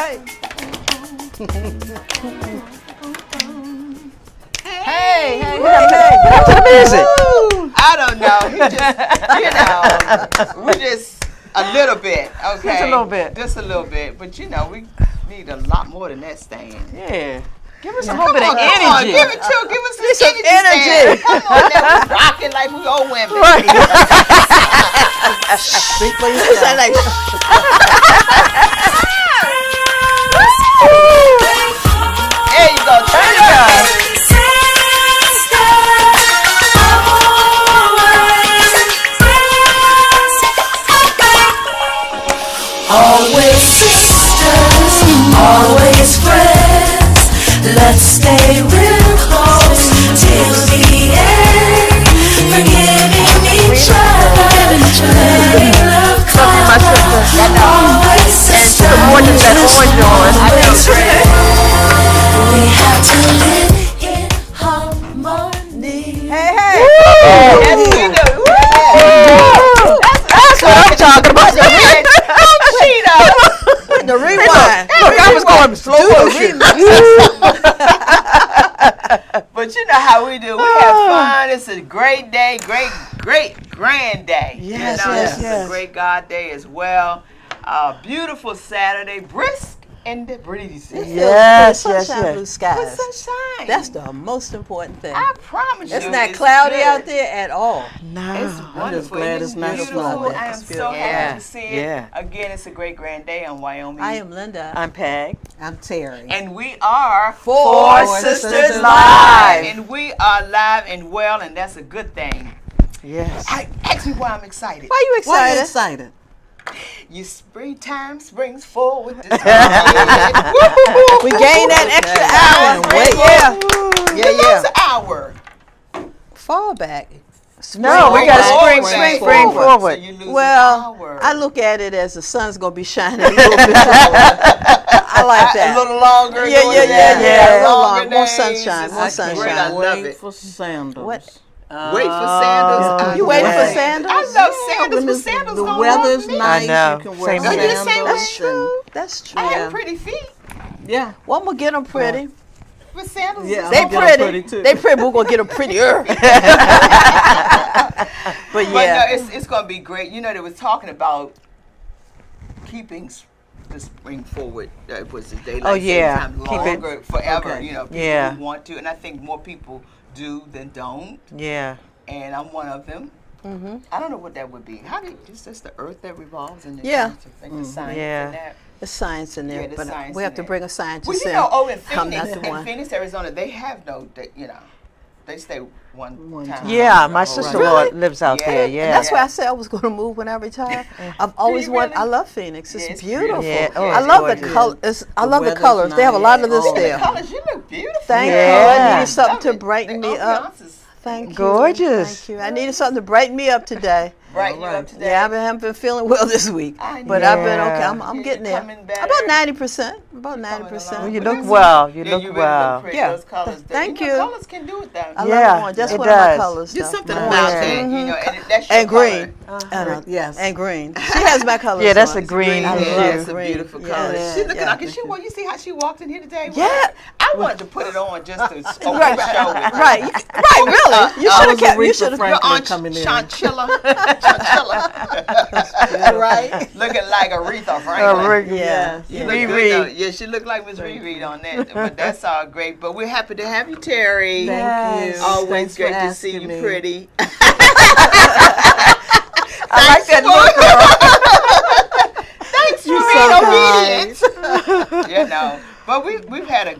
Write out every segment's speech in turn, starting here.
right. Hey, Get to the music. I don't know. He just, we just a little bit, okay? Just a little bit. Just a little bit. But, we need a lot more than that, Stan. Yeah. Give us a little bit of Come on, energy. give us some some energy. Stan. Come on, now, we rocking like we old women. Right. Speak for yourself. There you go. Turn it up. Always sisters, always friends. Let's stay real close till the end. Forgiving each other, letting love come. Always sisters, always friends. We have to live in harmony. Hey. Yes, we do. That's what I'm talking about. The rewind. Look, I was going slow motion. But you know how we do. We have fun. It's a great day, great grand day. Yes, It's yes. a great God day as well. Beautiful Saturday, brisk and the breeze. Yes, Sunshine, blue With skies. sunshine. That's the most important thing. I promise you. It's not cloudy out there at all. No. It's wonderful. glad It's it's not beautiful. snowing. I am so happy to see it. Yeah. Again, it's a great grand day in Wyoming. I am Linda. I'm Peg. I'm Terry. And we are Four Sisters Live. Live. And we are live and well, and that's a good thing. Yes. Ask me why I'm excited. Why you Why are excited? you excited? Your springtime springs forward this We gained that extra hour. Wait. Yeah. Hour. Fall back. No, we got Forward. to spring forward. So you lose Well, an hour. I look at it as the sun's going to be shining a little bit. I like that. A little longer. Yeah. Longer More days. sunshine, more It's great. I sunshine. love Wait it. for sandals. What? Wait for sandals. You waiting for sandals? I love sandals, When but sandals the don't weather's work for me. nice, know. you can wear Same here. sandals. That's true. That's true. I have pretty feet, Yeah. Well, I'm going to get them pretty. but sandals. Yeah, They I'm gonna pretty. get 'em pretty, too. They pretty, but we're going to get them prettier. But But yeah. no, it's going to be great. They were talking about keeping the spring forward. Was the daylight Oh, yeah. saving time Keep it- longer forever. Okay. People Yeah. who want to, and I think more people do than don't. Yeah. And I'm one of them. Mm-hmm. I don't know what that would be. It's just the earth that revolves and Yeah. the science Yeah. and that. There's science in there, Yeah, the but science we in have to there. bring a scientist Well, in. in I'm Phoenix, not the one. Arizona, they have no, they stay one time. Yeah, my Oh, sister-in-law lives out Yeah. there. And Yeah. That's why I said I was going to move when I retire. I've always you wanted. really? I love Phoenix. It's Yeah, it's beautiful. Yeah. Oh, I it's love the gorgeous. colors. I love the weather's colors. They have a lot of nice. this Oh, there. Colors, you look beautiful. Thank Yeah. you. I Yeah. needed something to Love it. brighten The me up. ambiance is Thank you. Gorgeous. Thank you. I needed something to brighten me up today. brighten you up today. Yeah, I haven't been feeling well this week, I but know. I've been okay. Yeah. I'm Yeah, getting you're there. coming better. About 90%. About Coming 90%. along. You But look listen, well. You yeah, look you really well. look pretty. Yeah. Those colors. Thank You you. know, colors can do it though. I love Yeah, orange. That's it one of my does. colors. Just though. something About about that, that. and that's your And green. color. Yes. And green. She has my colors. Yeah, that's on. a green I hue. love That's a green. beautiful Yeah, color. yeah, She looking yeah. like you see how she walked in here today? Yeah. I wanted to put it on just to open Right. the show with her. Right, really. You should have kept. You should have. Your Franklin aunt coming in. Chanchilla. Right. Looking like Aretha Franklin. Yeah. You look Riri. good, though. Yeah, she looked like Miss Riri on that. But that's all great. But we're happy to have you, Terry. Thank you. Always Thanks great for to see asking you me. pretty. I like that look, girl. Thanks for being obedient. You know. But we've had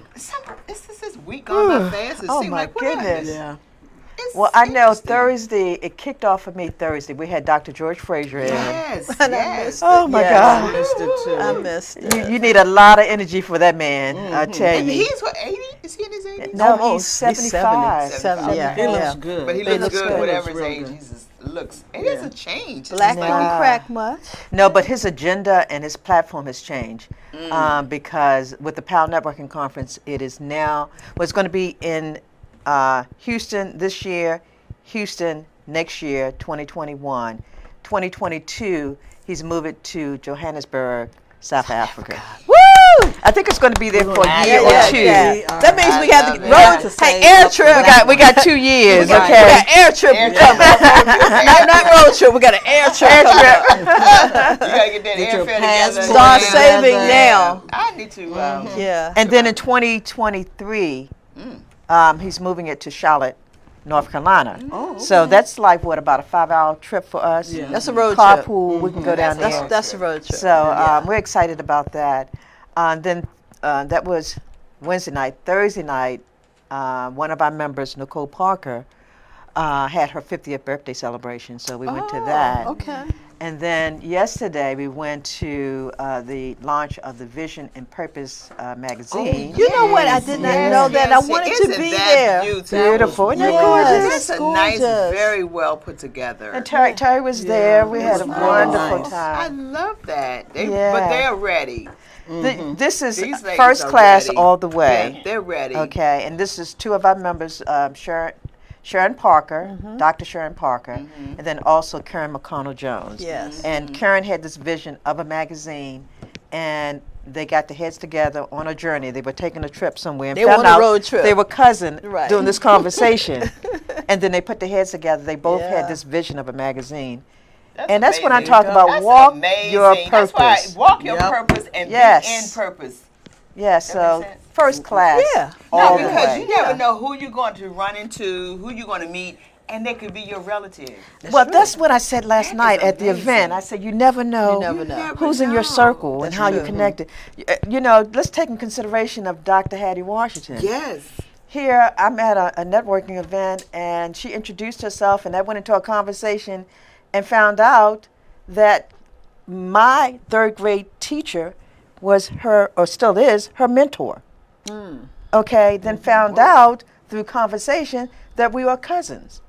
this is week on my fast. It Oh, seemed my like goodness. Yeah. It's Well, I know interesting. Thursday, it kicked off for me Thursday. We had Dr. George Frazier in. Yes, And I yes. missed Oh, my Yes. I God. missed it too. I missed it. You need a lot of energy for that man, I tell And you. he's what, 80? Is he in his 80s? No, Almost. he's 75. 70, yeah. He looks yeah. good. But he He looks looks good, good. whatever He his looks age. real He just looks. It is a change. Black It's don't like- crack much. No, but his agenda and his platform has changed because with the PAL Networking Conference, it is now, well, it's going to be in Houston this year, Houston next year, 2021. 2022, he's moving to Johannesburg, South Africa. Woo! I think it's going to be there for a Yeah, year yeah, or two. yeah. That means we have to I road. love it. Hey, air trip. We got 2 years. We Okay. got air trip Air coming. trip. not road trip. We got an air trip. Air coming trip. up. You gotta get that Get your airfare passport together. Start together. saving Yeah. now. I need to. Yeah. And then in 2023, he's moving it to Charlotte, North Carolina. Oh, So that's like what, about a 5-hour trip for us? Yeah. That's a road trip. Carpool. We can go down That's there. That's a road trip. So we're excited about that. Then that was Wednesday night. Thursday night, one of our members, Nicole Parker, had her 50th birthday celebration. So we went to that. Okay. And then yesterday we went to the launch of the Vision and Purpose magazine. You know what? I did not know that. I wanted to Isn't be that there. Beautiful. Isn't that Yes. gorgeous? It's a nice, gorgeous. very well put together. And Terry was there. We had a was wonderful nice. I time. love that. But Yeah. they're ready. This is These ladies first are class ready. all the way. Yeah, they're ready. Okay, and this is 2 of our members, Sharon Parker, Dr. Sharon Parker, and then also Karen McConnell Jones. Yes. And Karen had this vision of a magazine, and they got their heads together on a journey. They were taking a trip somewhere. And They found were on a out road trip. They were cousins Right. doing this conversation, and then they put their heads together. They both Yeah. had this vision of a magazine. That's And that's what I'm amazing. talking about. That's Walk amazing. your That's why purpose. walk your Yep. purpose and Yes. be in purpose. Yeah, so makes sense. first class Yeah. No, all the because way. you never know who you're going to run into, who you're going to meet, and they could be your relative. Well, that's what I said last That night is at the event. I said, you never know, You never know. never who's in your know. circle and That's how you're true. connected. You know, let's take in consideration of Dr. Hattie Washington. Yes. Here, I'm at a networking event, and she introduced herself, and I went into a conversation and found out that my 3rd grade teacher was her, or still is, her mentor. Okay, then found out through conversation that we were cousins.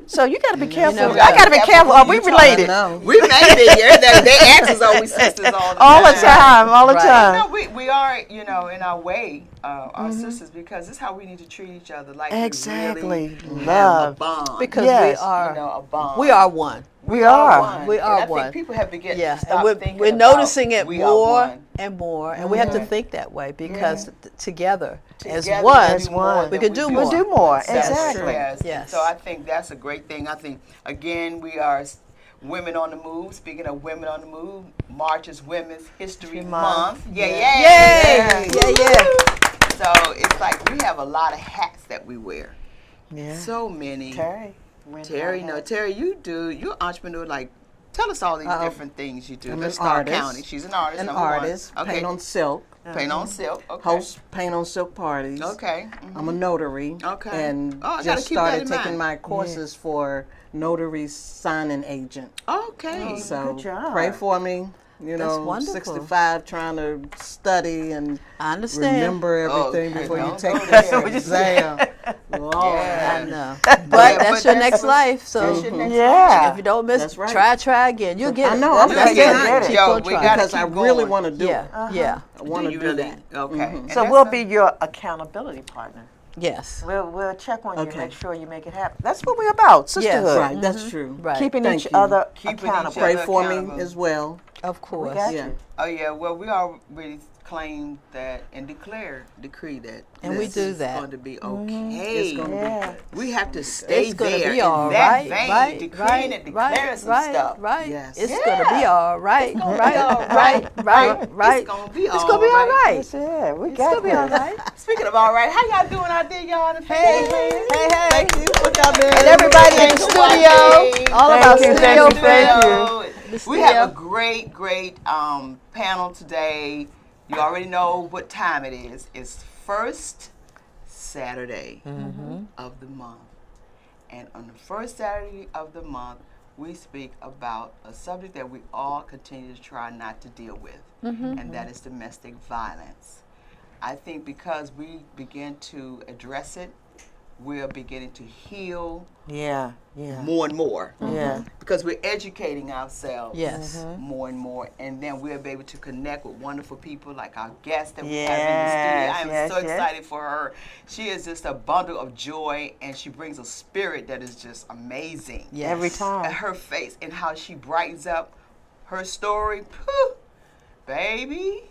So you got to be careful. never I know. got to be careful. Are we related? No. We made it. Yeah, they ask us, are we sisters all the All the time? time, all the Right. time. No, we are, in our way, our sisters, because this is how we need to treat each other. Like Exactly. we really Love. have a bond. Because Yes. a bond. we are one. We are. one. We are and I one. think people have to get Yeah, stop and thinking we're about noticing it we are more one. and more, and we have to think that way because together, as Together one, we do more one. than we can do do more. We'll do more. That's Exactly. true. Yes. Yes. So I think that's a great thing. I think, again, we are women on the move. Speaking of women on the move, March is Women's History Month. Yeah, yeah. Yay! Yeah, yeah. So it's like we have a lot of hats that we wear. Yeah. So many. Terry. Terry, you're an entrepreneur. Like, tell us all these different things you do. I'm Let's an start artist. counting. She's an artist. An number one. artist, Okay. paint on silk, Paint on silk. Okay. host paint on silk parties. Okay. I'm a notary. Okay. And Oh, I gotta just keep that started in taking mind. my courses for notary signing agent. Okay. So good job. pray for me. You That's know, wonderful. 65, trying to study and I understand. remember everything Okay, before you don't take go this there. exam. Lord. I know, Yeah, but but that's your that's next what- life. So That's your next Yeah. if you don't miss, That's right. try again. You'll get I it. know, I'm That's gonna it. get it. Keep Yo, on we trying. gotta Because I keep really going. want to do Yeah, it. yeah, I want to you do really? that. Okay. And So that's we'll a- be your accountability partner. yes, We'll check on you, Okay. make sure you make it happen. That's what we're about, sisterhood. Right, that's true. right. Keeping Thank each you. other Keeping each accountable. other Pray for accountable. me as well. Of course. got Yeah. you. Oh yeah, well we already claimed that and decree that, And we this do is that. going to be okay. It's gonna Yeah. We have to stay It's gonna there be in all that right, vein, right, decreeing right, and declaring right, some right, stuff. right. Yes. It's Yeah. gonna be all right, gonna be right, all right, right. right, right. It's gonna be It's gonna be all right. That's it. We It's got gonna be all this. right. Speaking of all right, how y'all doing out there, y'all? In the Hey, Facebook? hey, hey. Thank you. What y'all been? And everybody in Thanks the for studio, watching. all of Thank our you, studio thank you, thank friends. you. We have a great panel today. You already know what time it is. It's first Saturday of the month. And on the first Saturday of the month, we speak about a subject that we all continue to try not to deal with, and that is domestic violence. I think because we begin to address it, we're beginning to heal Yeah. more and more. Yeah. Because we're educating ourselves Yes. more and more, and then we'll be able to connect with wonderful people like our guest that we Yes, have in the studio. I am yes, so yes. excited for her. She is just a bundle of joy, and she brings a spirit that is just amazing. Yes. Every And time. her face and how she brightens up her story, phew, baby.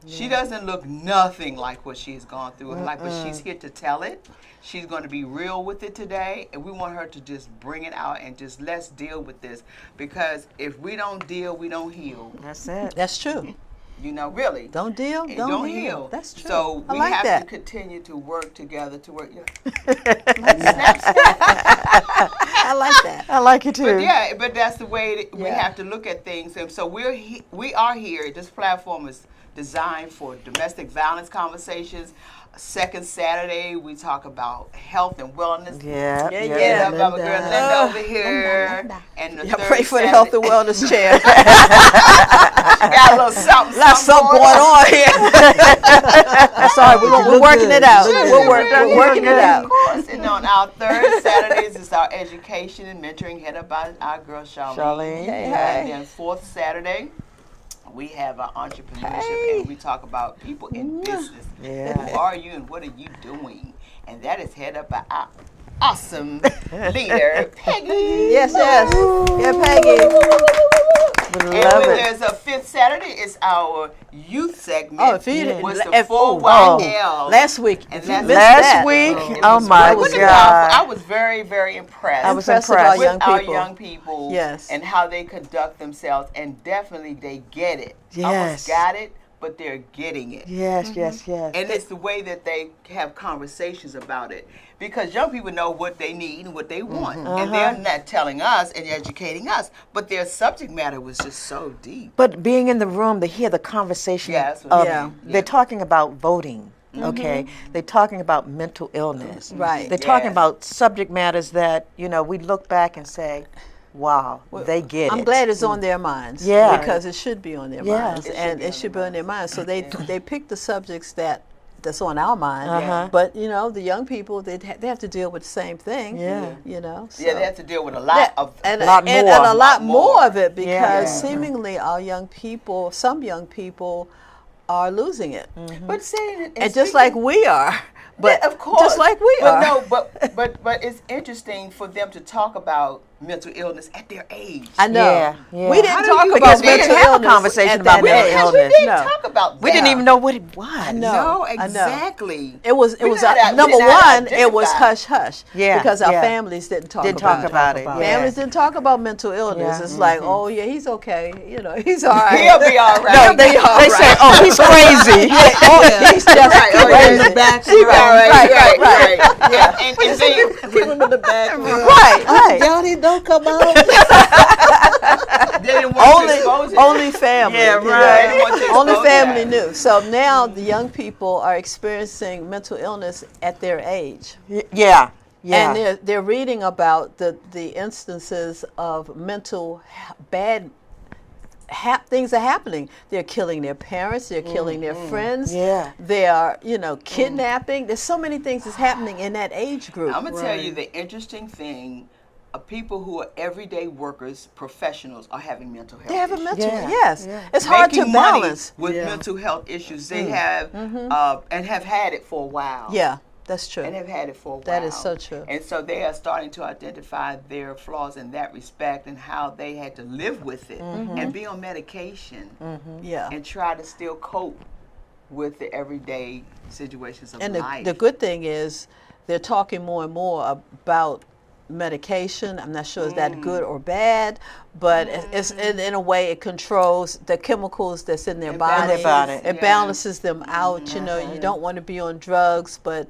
She doesn't look nothing like what she's gone through, like, but she's here to tell it. She's going to be real with it today, and we want her to just bring it out and just let's deal with this, because if we don't deal, we don't heal. That's it. That's true. You know, really. Don't deal, And don't heal. That's true. So I we like have that. to continue to work together to work. I like that. I like it too. But yeah, but that's the way that we Yeah. have to look at things. And so we are here. This platform is designed for domestic violence conversations. Second Saturday, we talk about health and wellness. Yeah, Yeah, yeah. yeah. Linda, my girl Linda Oh, over here. And the Yeah, third pray for the Saturday- health and wellness chair. Got a little something, Lots something going on here. That's all right. We're working it out. We're working it out. Of course. And on our third Saturdays is our education and mentoring headed by our girl Charlene. Charlene. Hey, And hey. then fourth Saturday, we have our entrepreneurship and we talk about people in business. Yeah. Who are you and what are you doing? And that is headed up by our awesome leader, Peggy. Yes, yes. Yeah, Peggy. We And love when it. there's a fifth Saturday, it's our youth segment. Oh, if you didn't, was the if, full oh, YL. last week. And if you last- missed Last that, week, It oh was my really God. powerful. I was very, very impressed. I was impressed with impressed. our young with our people. young people, Yes. and how they conduct themselves, and definitely they get it. Yes. Almost got it, but they're getting it. Yes, yes, yes. And it's the way that they have conversations about it. Because young people know what they need and what they want. And they're not telling us and educating us. But their subject matter was just so deep. But being in the room to hear the conversation Yeah, that's what of, I'm Yeah. saying. they're talking about voting, okay? They're talking about mental illness. Right. They're talking Yes. about subject matters that, you know, we look back and say, wow, they get it. I'm glad it's on their minds. Yeah. Because it should be on their Yeah. minds. It should And be it on should their be on their minds. So they pick the subjects that's on our mind. Uh-huh. But, you know, the young people, they have to deal with the same thing. Yeah. You know. Yeah, so. they have to deal with a lot of and, lot and, more. and a lot More. more of it because Yeah. seemingly our young people, some young people, are losing it. But saying And just like we are. But yeah, of course, just like we but are. no, but it's interesting for them to talk about mental illness at their age. I know. Yeah, yeah. We How didn't do talk you- about because we mental didn't have a illness conversation at about that mental age. Because we illness. didn't No. talk about We didn't that. even know what it was. know. No, I know. exactly. It was We number did not one. It was identify. hush hush. Yeah, Because our yeah. families didn't talk Didn't about talk about it. about yeah. Families didn't talk about mental illness. Yeah. It's like, oh yeah, he's okay. You know, he's all right. He'll be all right. He'll be all They right. say, oh, he's crazy. Oh, he's just Right, oh, crazy. yeah. In the back, Right, right, right, right. Yeah, and then keep him in the back. Right, right. Johnny, don't come out. they didn't want to expose it. Only family. Yeah, you know. right. They didn't want to Only expose family that. knew. So now the young people are experiencing mental illness at their age. Yeah, yeah. And they're reading about the instances of mental bad things are happening. They're killing their parents. They're killing their friends. Yeah. They are, kidnapping. There's so many things that's happening in that age group. I'm gonna tell you the interesting thing: people who are everyday workers, professionals, are having mental health. They have a issues. mental. Yeah. Yes, Yeah. it's hard to Making money balance. with Yeah. mental health issues. They have and have had it for a while. Yeah, that's true. And have had it for a while. That is so true. And so they are starting to identify their flaws in that respect and how they had to live with it and be on medication Yeah. and try to still cope with the everyday situations of And life. the good thing is they're talking more and more about medication. I'm not sure is that good or bad, but it's in a way it controls the chemicals that's in their It body. balances, body. It yeah. balances them out. You know, you don't want to be on drugs, but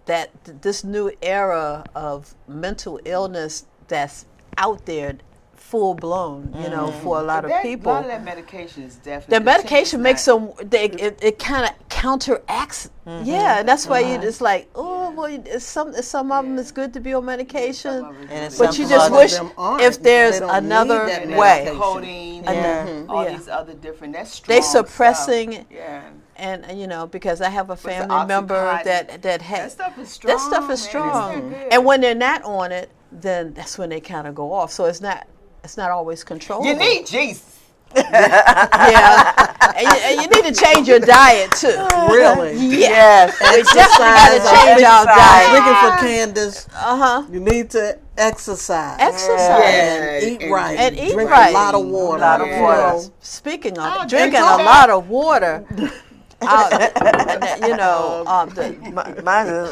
that this new era of mental illness that's out there, full blown. For a lot of people. A lot of that medication is definitely. The medication makes them. It kind of counteracts. Yeah, and that's why it's like, oh, well, some of them it's good to be on medication, And it's but some you just others wish them aren't. if there's They don't another need that way. medication. Codeine, Yeah. all Yeah. these other different. That's strong They stuff. suppressing, Yeah. and because I have a the family member Oxycontin? that has That stuff is strong. That stuff is man. It's strong, not good. and when they're not on it, then that's when they kind of go off. So it's not always controllable. You need Jesus. Yeah, and you need to change your diet too. Really? Yes. We definitely got to change our diet. Speaking for Candace, Uh-huh. you need to exercise. Exercise. And eat right. And eat Drink right. a lot of water. A lot of you water. know. Speaking of Oh, drinking drink a that. lot of water, you know, Mine is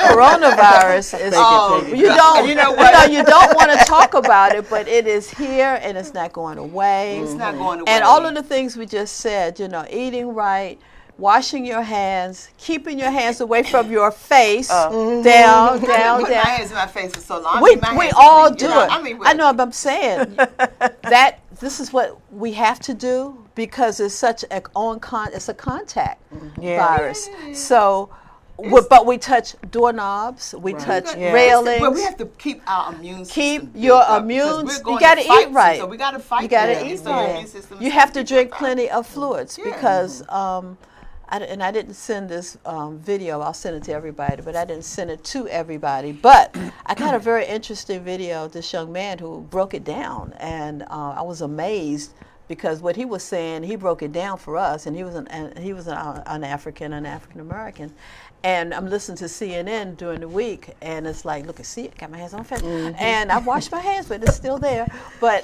coronavirus is. Take it. You don't. You know what? You don't want to talk about it, but it is here and it's not going away. It's not going away. And all of the things we just said, you know, eating right, washing your hands, keeping your hands away from your face, down, I've been down, putting my down. hands in my face for so long. We My hands all clean, do you know, it. I know, but I'm saying that this is what we have to do because it's such it's a contact virus. So, but we touch doorknobs, we touch railings. But we have to keep our immune system. Keep built your up immune. because we're You going got to to fight eat right. So we got to fight. You got to that. eat So your immune right. system You is have to built drink up. plenty of fluids Yeah. because. I didn't send this video. I'll send it to everybody, but I didn't send it to everybody. But I got a very interesting video of this young man who broke it down, and I was amazed because what he was saying, he broke it down for us, and he was an African American. And I'm listening to CNN during the week, and it's like, look, see, I got my hands on my face, and I washed my hands, but it's still there. But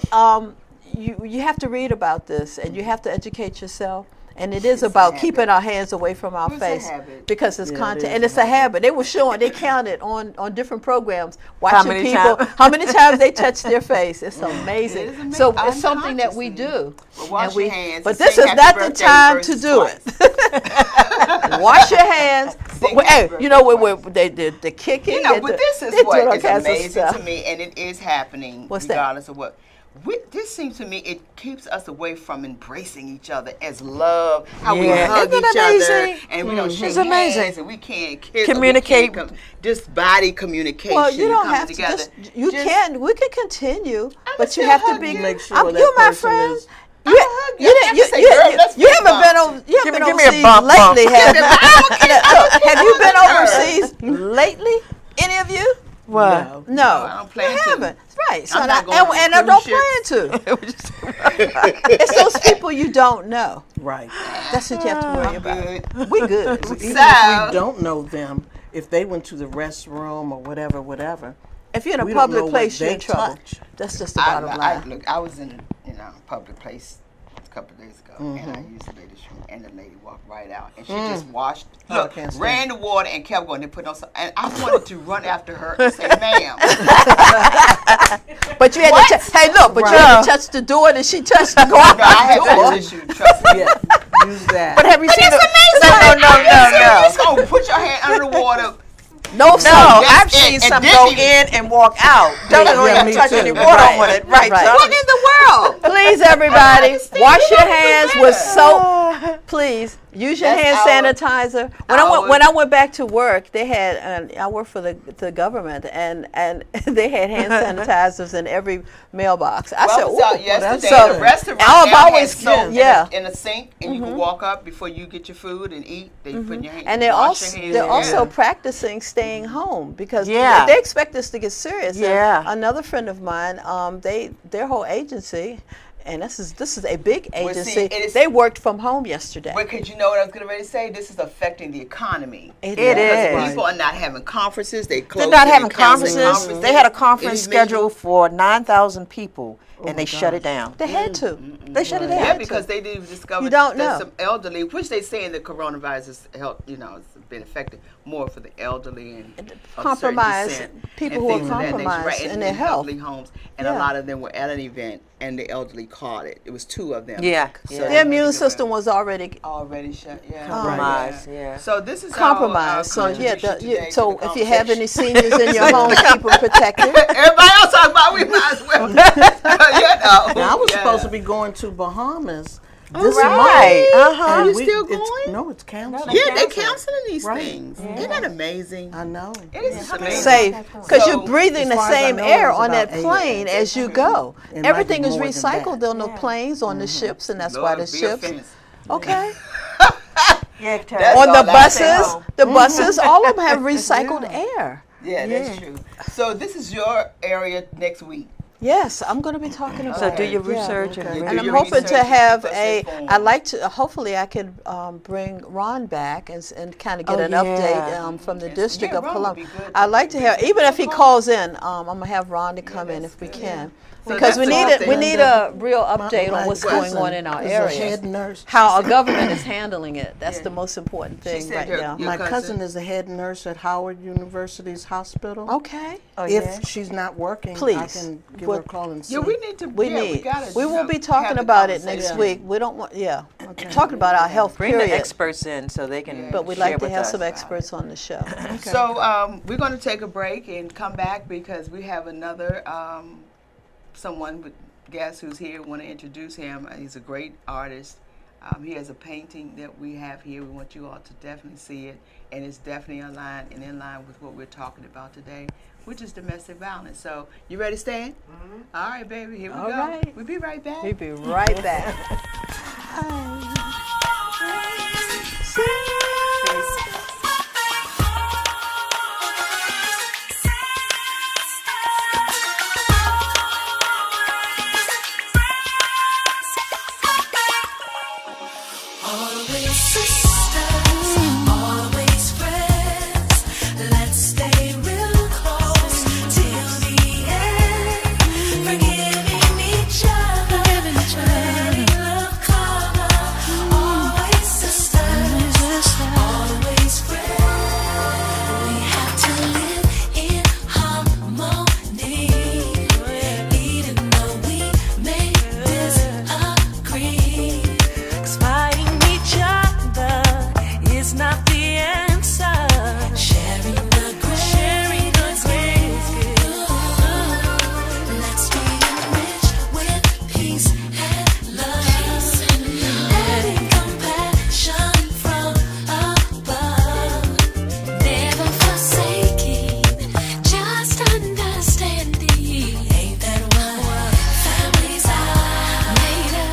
you have to read about this, and you have to educate yourself. And it is about keeping our hands away from our It's a face habit. because it's Yeah, content, it is and a it's a habit. They were showing, they counted on different programs, How watching many people times? how many times they touch their face. It's amazing. It is amazing. So it's something that we Unconsciously. do. But wash And we- your hands but and this sing is happy not the birthday time to verses do twice. it. Wash your hands. Sing But, happy hey, you know birthday what they did the kicking. You know, they but do- this they is do what all is kinds of amazing stuff. to me, and it is happening What's that? regardless of what. This seems to me it keeps us away from embracing each other as love, how we Yeah. hug Isn't each that amazing? other, and we don't shake It's amazing. hands, and we can't kiss, or we Communicate. can't just body communication. Well, you and don't coming have to. together. We can continue, but you still have to hug be. you. Make sure that you're my person friend. is- I'ma hug you. I have to say, girl, let's You fist haven't bump. been over. You haven't been Give me a overseas bump, lately, bump. have you? I Have you been overseas lately? Any of you? What? No, I don't plan you to. haven't. Right. So I'm not going and on I don't cruise plan to. It's those people you don't know. Right. That's what you have to worry about. Good. We good. Even if So- we don't know them, if they went to the restroom or whatever, If you're in we a don't know public what place, you're they in trouble. touch. That's just the bottom line. Look, I was in a public place a couple of days ago, and I used the ladies' room, and the lady walked right out, and she just washed, Oh, I can't stand ran the water, and kept going. They put on some, and I wanted to run after her and say, "Ma'am." But you had What? to hey, look, but you had to touch the door, and she touched the No, I had door. that issue. Trust me. yeah, use that. But have you seen It's the? amazing. No. You just gonna put your hand under the water. No, No, sir. That's I've it. seen And some this go even- in and walk out. Don't Yeah, even me touch too. any water Right. on it. Right. Right. So What in the world? Please, everybody, understand. wash You your don't do hands that. with soap. Please use your That's hand our- sanitizer. our- When I went back to work, they had I work for the government, and they had hand sanitizers in every mailbox. I said, Well, I was out "Ooh." yesterday So, at a restaurant. I've now had always soap yeah. in a sink, and you can walk up before you get your food and eat. They put in your hand. And you they're wash also your hands. they're also Yeah. practicing staying home because Yeah. they expect us to get serious. And Yeah. another friend of mine, their whole agency, and this is a big Well, see, agency. it is- They worked from home yesterday. Because you know what I was going to say? This is affecting the economy. It It Because is. people are not having conferences. They They're closed not it, having they canceled conferences. They had a conference It is major. scheduled for 9,000 people, and they shut it down. They had to. They shut it down. Yeah, because they did discover You don't that know. some elderly, which they say in the coronavirus has helped, has been affected more for the elderly and of certain Compromised descent people and who are things of that nature, compromised right, in their health. elderly homes, and Yeah. a lot of them were at an event, and the elderly caught it. It was two of them. Yeah, So yeah. they Their had to immune go system back. was already Already shut. Yeah. Compromised, yeah. So this is compromised. Our, So yeah, contribution today to so the if you have any conversation. seniors in your home, keep them protected. Everybody else talking about we might as well. Now, I was Yeah. supposed to be going to Bahamas this Right. month. Uh-huh. and You still going? No, it's canceled. Yeah, they canceling these Right. things. Isn't that amazing? I know. It is amazing. Safe, because So, you're breathing as the far as I same know, air it was on that about 8. plane as you go. It might Everything be is more than recycled that. on the planes, on the ships, and that's why Lord, the be ships. offense. Okay. Yeah, That's On the all I buses, know. the buses, all of them have recycled air. Yeah, that's true. So this is your area next week. Yes, I'm going to be talking about So do it. your Yeah. research and Okay. bring And it. I'm your hoping research to and have keep us a. informed. I'd like to. Hopefully, I could bring Ron back and kind of get Oh, an yeah. update from the Yes. District Yeah, of Ron would Columbia. be good I'd to like to have, visit. even if he calls in, I'm gonna have Ron to come in that's if we good. can, So because we that's need an it. We update. need a real update My on what's cousin going on in our is area. a head nurse. How our government is handling it. That's Yeah. the most important She thing said right your- now. your My cousin? cousin is a head nurse at Howard University's hospital. Okay. Oh, If yeah? she's not working, I Please. can give her a What- call and see. Yeah, we need to. We yeah, need. We, gotta, We you will know, be have talking the about it next conversation. week. We don't want. Yeah. Talking about our health. Bring period. the experts in so they can But we'd share like to with have us. some experts on the show. So we're going to take a break and come back because we have another someone with guest who's here. We want to introduce him. He's a great artist. He has a painting that we have here. We want you all to definitely see it, and it's definitely in line with what we're talking about today, which is domestic violence. So you ready, Stan? All right, baby. Here we All go. right. We'll be right back. We'll be right back. Always sisters, always friends. Let's stay real close till the end. Forgiving each other, letting love cover. Always sisters, always friends. We have to live in harmony, even though we may disagree. 'Cause fighting each other is not the answer. Sharing the grace, let's be enriched with peace and love. Letting compassion from above. Never forsaking, just understanding. Ain't that what families are made of?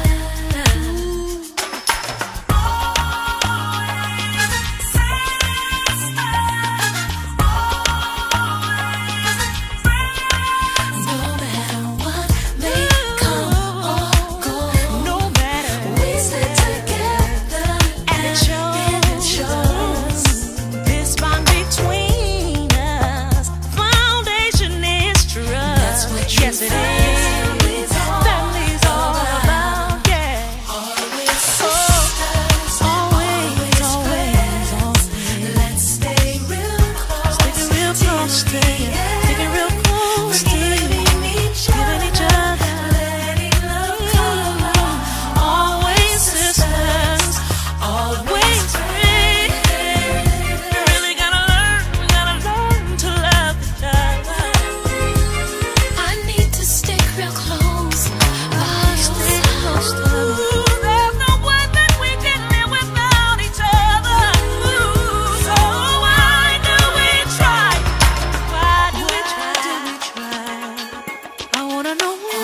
No matter what may come or go, we stick together and it shows. This bond between us, foundation is trust. That's what true yes, it is. family's all Family's all about, yeah. Always sisters, always friends. Let's stay real close, Stick it real close to you. Stick it real close to you. Forgiving each Giving each other. letting love cover. Always sisters, always friends. You really gotta learn, we gotta learn to love each other. I need to stick real close by Stick your close side. to you. There's no way that we can live without each other. So why do we try? Why do we try? I wanna know why.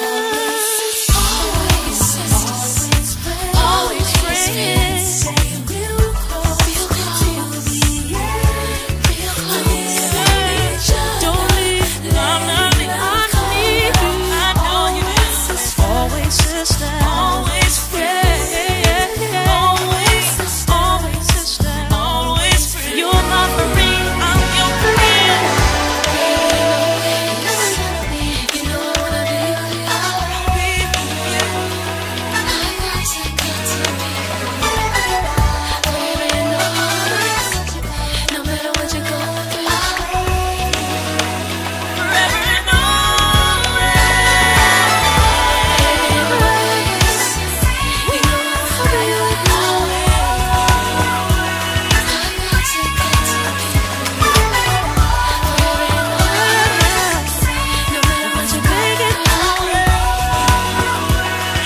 Always sisters, always friends. Stay real close till the end. Real close to each other. Don't leave, I'm not leaving. I need you. I know you do. Always sister, always friend. Always sister, always friend. You're my friend, I'm your friend. You know I wanna be with you. I'll be with you. I got to be. No matter what you're going through. Forever and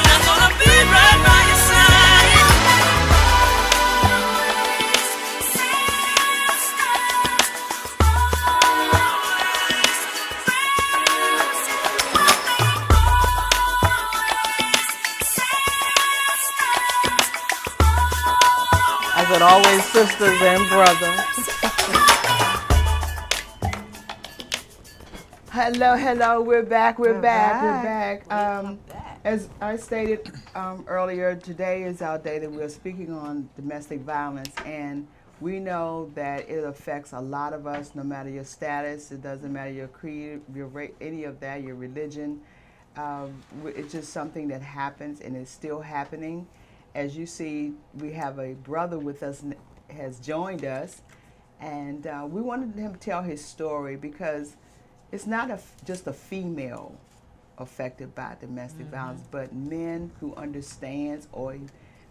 I'm gonna be right by your side. I said always sisters and brothers. Hello. We're back. We're back. back. As I stated earlier, today is our day that we're speaking on domestic violence, and we know that it affects a lot of us, no matter your status. It doesn't matter your creed, your race, any of that, your religion. It's just something that happens, and it's still happening. As you see, we have a brother with us, has joined us, and we wanted him to tell his story because it's not just a female affected by domestic violence, but men who understands, or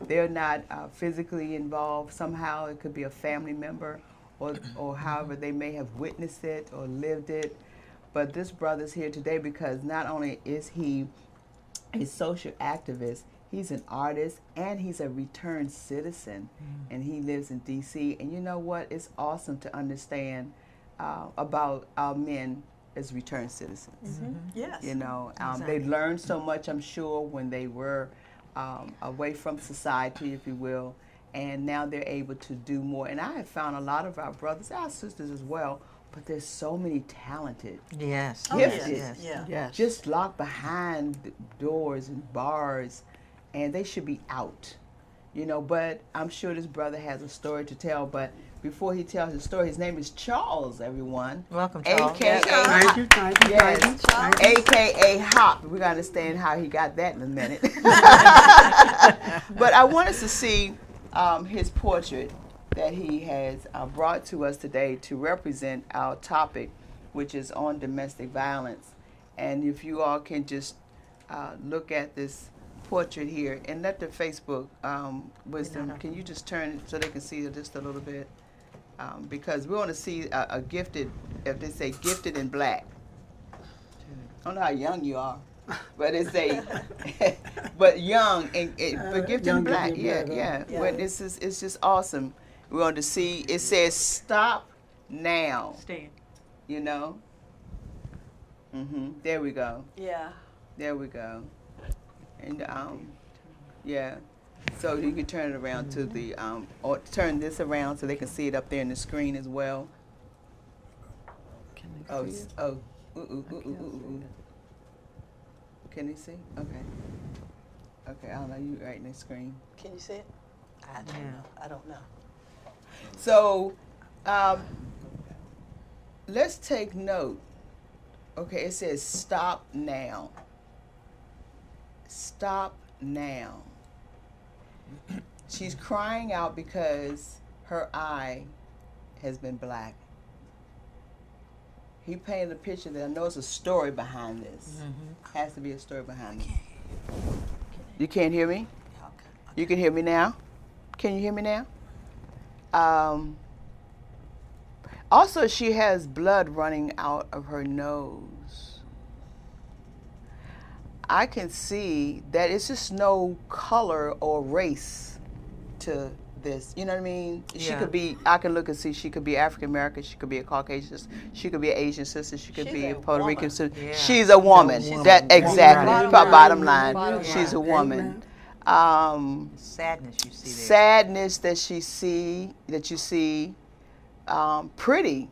they're not physically involved. Somehow it could be a family member, or however they may have witnessed it or lived it. But this brother's here today because not only is he a social activist, he's an artist, and he's a returned citizen, and he lives in D.C. And you know what? It's awesome to understand about our men as returned citizens. Yes. You know, they learned so much, I'm sure, when they were away from society, if you will, and now they're able to do more. And I have found a lot of our brothers, our sisters as well, but there's so many talented, Yes. gifted, Yes. just locked behind doors and bars, and they should be out, you know. But I'm sure this brother has a story to tell. But before he tells his story, his name is Charles, everyone. Welcome, Charles. AKA Thank you. Yes, AKA Hop. We're gonna understand how he got that in a minute. But I want us to see his portrait that he has brought to us today to represent our topic, which is on domestic violence. And if you all can just look at this portrait here, and let the Facebook wisdom, can you just turn it so they can see it just a little bit? Because we want to see a gifted, if they say gifted in black. I don't know how young you are, but it's a, but young and but gifted in black. Yeah. But it's just awesome. We want to see. It says stop now. Stand. You know. There we go. Yeah. There we go. And yeah. So you can turn it around to the or turn this around so they can see it up there in the screen as well. Can they see? Okay. Okay, I don't know. You right in the screen. Can you see it? I don't know. So, let's take note. Okay, it says stop now. Stop now. She's crying out because her eye has been black. He painted a picture that I know it's a story behind this. Has to be a story behind it. You can't hear me? You can hear me now? Can you hear me now? Also, she has blood running out of her nose. I can see that it's just no color or race to this. You know what I mean? She could be, I can look and see, she could be African American, she could be a Caucasian sister, she could be an Asian sister, she could be a Puerto Rican sister. Yeah. She's a woman. That exactly. Bottom line. She's a woman. Sadness you see there. Sadness that you see, pretty.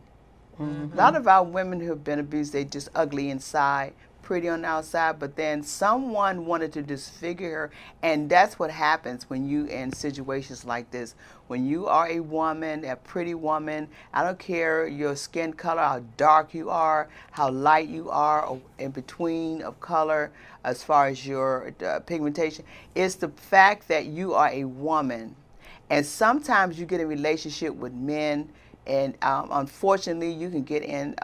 A lot of our women who have been abused, they just ugly inside, pretty on the outside, but then someone wanted to disfigure her, and that's what happens when you in situations like this. When you are a woman, a pretty woman, I don't care your skin color, how dark you are, how light you are, or in between of color, as far as your pigmentation, it's the fact that you are a woman. And sometimes you get in a relationship with men, and unfortunately, you can get in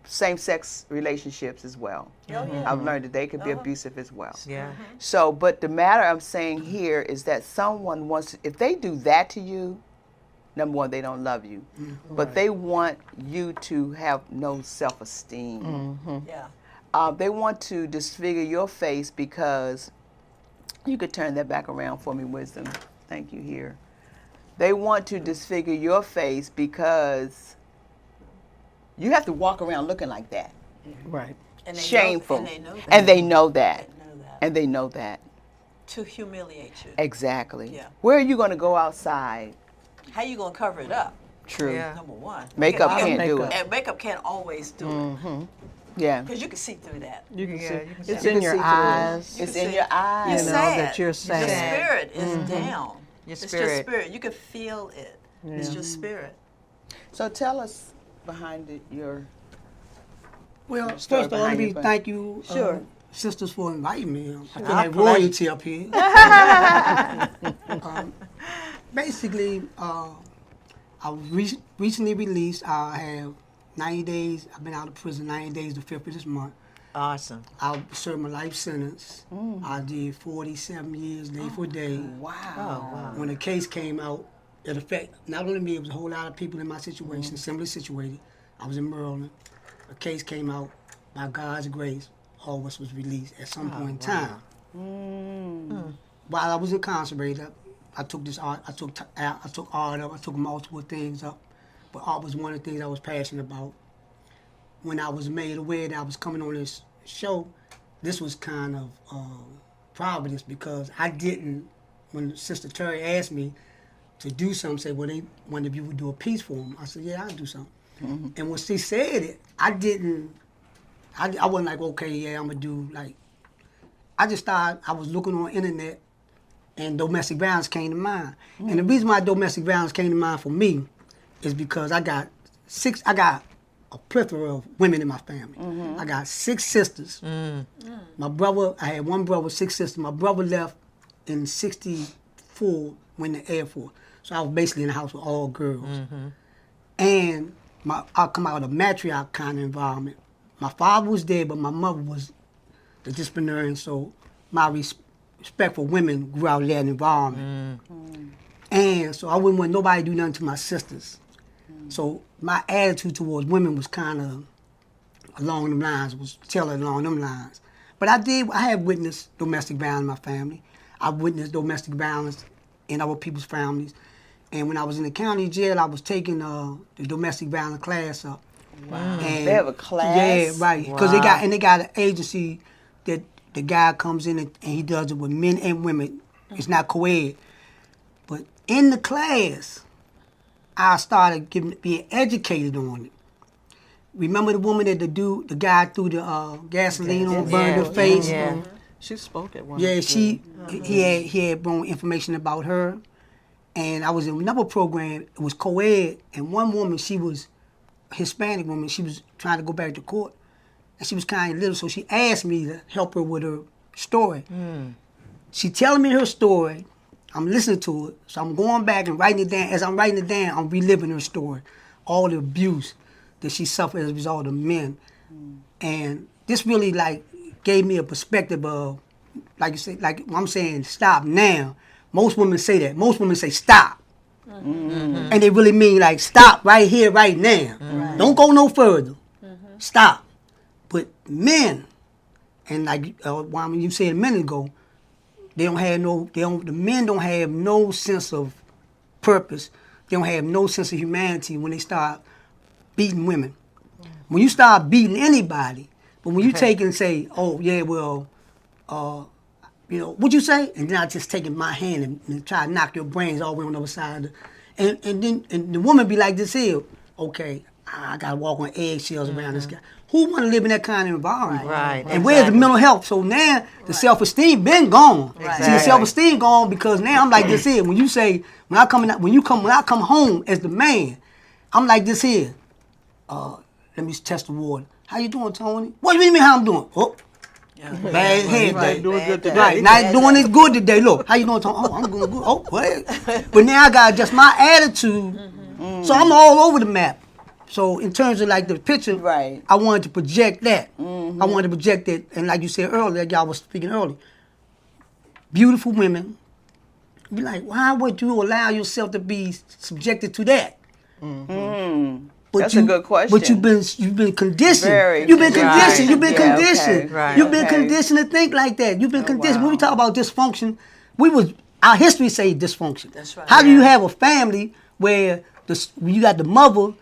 same-sex relationships as well. I've learned that they could be abusive as well. Yeah. So, but the matter I'm saying here is that someone wants, if they do that to you, number one, they don't love you. But they want you to have no self-esteem. Yeah. They want to disfigure your face because, you could turn that back around for me, Wisdom. Thank you here. They want to disfigure your face because you have to walk around looking like that. Right. And they Shameful. Know, and they know that. And they know that. They know that. And they know that. To humiliate you. Exactly. Yeah. Where are you going to go outside? How you gonna cover it up? True. Yeah. Number one. Makeup Yeah, can't do it. And makeup can't always do it Yeah. because you can see through that. You can Yeah, see. you can see It's it. in your eyes. It's can in see- your eyes. You're You know sad. that you're Your sad. spirit is down. Your It's spirit. just spirit. You can feel it. It's your spirit. So tell us behind it your. Well, story first of all, let behind me it, but- thank you, Sure. sisters, for inviting me. I feel Our like pleasure. royalty up here. Basically, I was recently released. I have 90 days. I've been out of prison 90 days, the 5th of this month. Awesome. I served my life sentence. I did 47 years, day for day. Wow. Oh, wow. When the case came out, it affected not only me, it was a whole lot of people in my situation, similarly situated. I was in Maryland. A case came out. By God's grace, all of us was released at some point in time. While I was incarcerated, I took this art. I took art up. I took multiple things up, but art was one of the things I was passionate about. When I was made aware that I was coming on this show, this was kind of providence because I didn't. When Sister Terry asked me to do something, said, "Well, they wonder if you would do a piece for them." I said, "Yeah, I'll do something." And when she said it, I didn't. I wasn't like, okay, yeah, I'm gonna do like. I just started. I was looking on the internet, and domestic violence came to mind. And the reason why domestic violence came to mind for me is because I got a plethora of women in my family. I got 6 sisters. My brother, I had one brother, 6 sisters. My brother left in '64, went in the Air Force. So I was basically in the house with all girls. And I come out of a matriarch kind of environment. My father was dead, but my mother was the disciplinarian, so my respect for women grew out of that environment. And so I wouldn't want nobody to do nothing to my sisters. So my attitude towards women was kind of along them lines, was tailored along them lines. But I have witnessed domestic violence in my family. I've witnessed domestic violence in other people's families. And when I was in the county jail, I was taking the domestic violence class up. Wow. And They have a class? Yeah, right. Because Wow. they got an agency that the guy comes in and he does it with men and women. It's not co-ed. But in the class, I started being educated on it. Remember the woman that the guy threw the gasoline on, burned her face? Yeah. She spoke at one. Yeah, he had brought information about her. And I was in another program, it was co-ed, and one woman, she was a Hispanic woman, she was trying to go back to court, and she was kind of little, so she asked me to help her with her story. She telling me her story, I'm listening to it, so I'm going back and writing it down. As I'm writing it down, I'm reliving her story, all the abuse that she suffered as a result of men. And this really like gave me a perspective of, like you say, like I'm saying, stop now. Most women say that. Most women say stop. And they really mean like stop right here, right now. Don't go no further. Stop. But men, and like Wyman, you said a minute ago, the men don't have no sense of purpose. They don't have no sense of humanity when they start beating women. When you start beating anybody, but when you take and say, oh yeah, well, what'd you say? And then I just take in my hand and try to knock your brains all the way on the other side. And then the woman be like this here, okay, I gotta walk on eggshells around this guy. Who wanna live in that kind of environment? Right, And where's the mental health? So now the self-esteem been gone. See, the Exactly. self-esteem gone because now I'm like this here. When you say, when I come home as the man, I'm like this here. Let me test the water. How you doing, Tony? What do you mean how I'm doing? Oh, bad head day. Doing good today. Right, not doing it good today. Look, how you doing, Tony? Oh, I'm doing good. Oh, what? But now I got just my attitude. So I'm all over the map. So in terms of like the picture, Right. I wanted to project that. I wanted to project that, and like you said earlier, like y'all was speaking earlier, beautiful women. Be like, why would you allow yourself to be subjected to that? But That's a good question. But you've been conditioned. Very You've been conditioned. conditioned. You've been Yeah, okay. conditioned. Right. You've been Okay. conditioned to think like that. You've been conditioned. wow. When we talk about dysfunction, our history say dysfunction. That's right. How do you have a family where you got the mother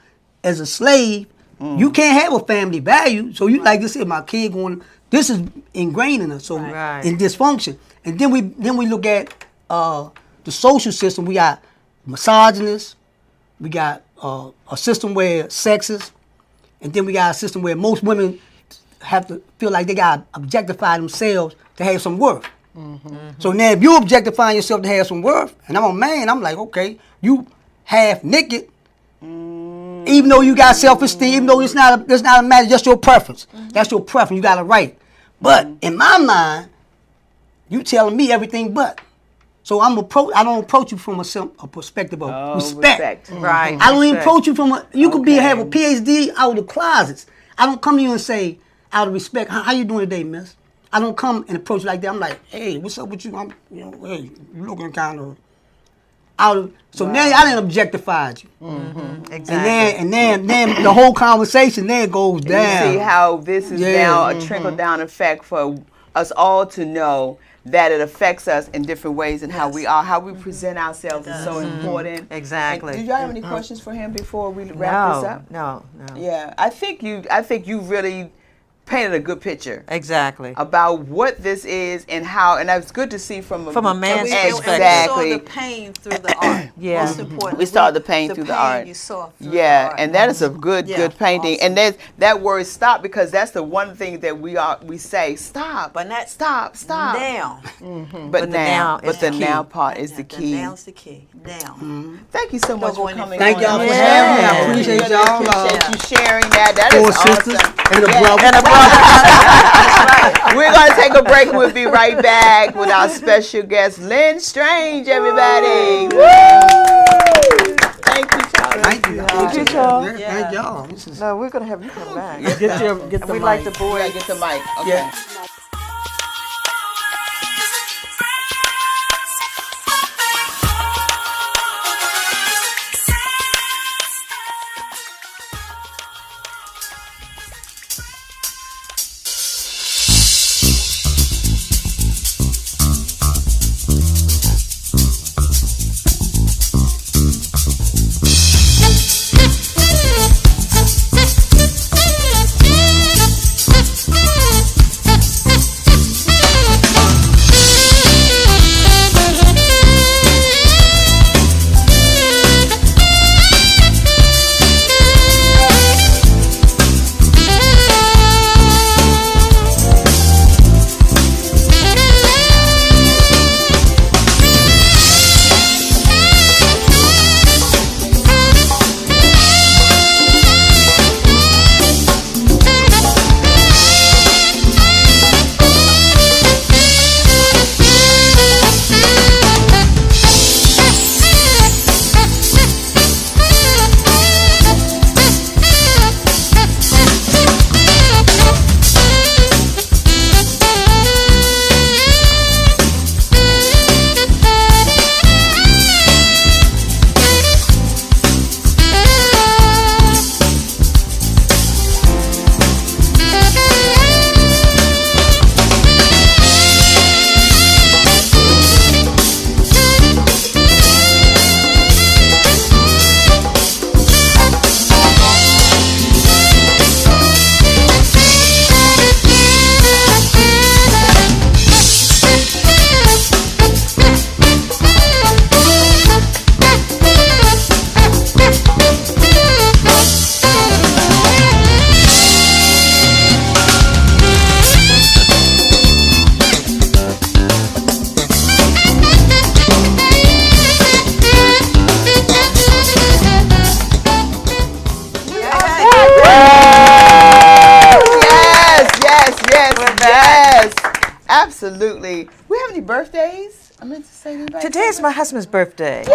as a slave? You can't have a family value. So you like this here, my kid going. This is ingrained in us. So Right. in dysfunction, and then we look at the social system. We got misogynists. We got a system where sexist, and then we got a system where most women have to feel like they got to objectify themselves to have some worth. So now if you objectify yourself to have some worth, and I'm a man, I'm like, okay, you half naked, even though you got self-esteem, even though it's not a matter, just your preference. That's your preference, you got a right. But in my mind, you telling me everything but. So I don't approach you from a perspective of respect. Right. I don't even respect. approach you from you could have a PhD out of the closets. I don't come to you and say, out of respect, how you doing today, miss? I don't come and approach you like that. I'm like, hey, what's up with you? Hey, you looking kind of out of. So now I done objectified you. Exactly. And then the whole conversation then goes down. You see how this is Yeah. now a trickle down effect for us all to know that it affects us in different ways, and how we are, how we present ourselves is so important. Exactly. And do y'all have any questions for him before we wrap this up? No. Yeah, I think you really painted a good picture Exactly. about what this is and how, and it's good to see from From a man's And we perspective. saw the pain through the art. Yeah. Most important. We saw the pain through the art. You saw through Yeah, the art. and that is a good Yeah, painting. awesome. And there's that word stop, because that's the one thing that we say stop, But not stop. now. But the now, now is the the now key. part is the key. Now's the key. Now. Thank you so much go for any coming. Thank on. y'all for Yeah. having me. I Yeah. appreciate Really y'all. appreciate you sharing that. That is Four awesome. sisters and a Yeah. brother. And a brother. We're going to take a break. We'll be right back with our special guest, Lynn Strange, everybody. Woo! Thank you, Charlie. Thank you. you, Charles. Yeah, thank y'all. This is No, we're gonna have you come back. Get the We like the mic. We boy. gotta get the mic. Okay. Yeah. Absolutely. We have any birthdays? I meant to say anybody. Today is my husband's birthday. Hey,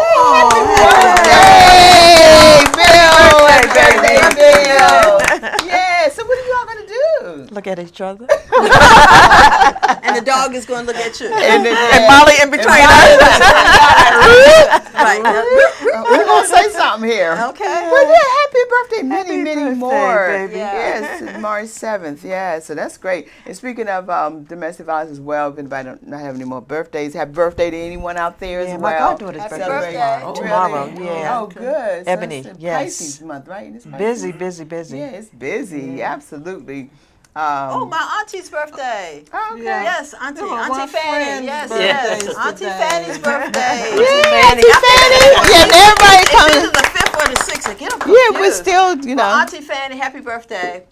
Bill! Happy birthday, Bill! Yeah. So what are y'all gonna do? Look at each other. And the dog is going to look at you. And Molly in between us. Right. we're gonna say something here. Okay. Well, yeah, happy birthday, many, Happy many birthday, more. baby. Yes, March 7th. Yeah, so that's great. And speaking of domestic violence as well, if anybody don't not have any more birthdays, happy birthday to anyone out there Yeah, as my well. goddaughter's Happy birthday birthday. tomorrow. Tomorrow, Really? yeah. Oh, good. So Ebony, it's yes. Pisces month, right? It's Pisces Busy, month. busy, busy. Yeah, it's busy. Absolutely. Oh, my auntie's birthday. Okay. Yes, Auntie my Fanny. friend's Yes, birthday yes. is Auntie today. Fanny's birthday. Yeah, everybody It's coming. either the 5th or for the 6th. Get them Yeah, we're confused. still, you know. Auntie Fanny, happy birthday.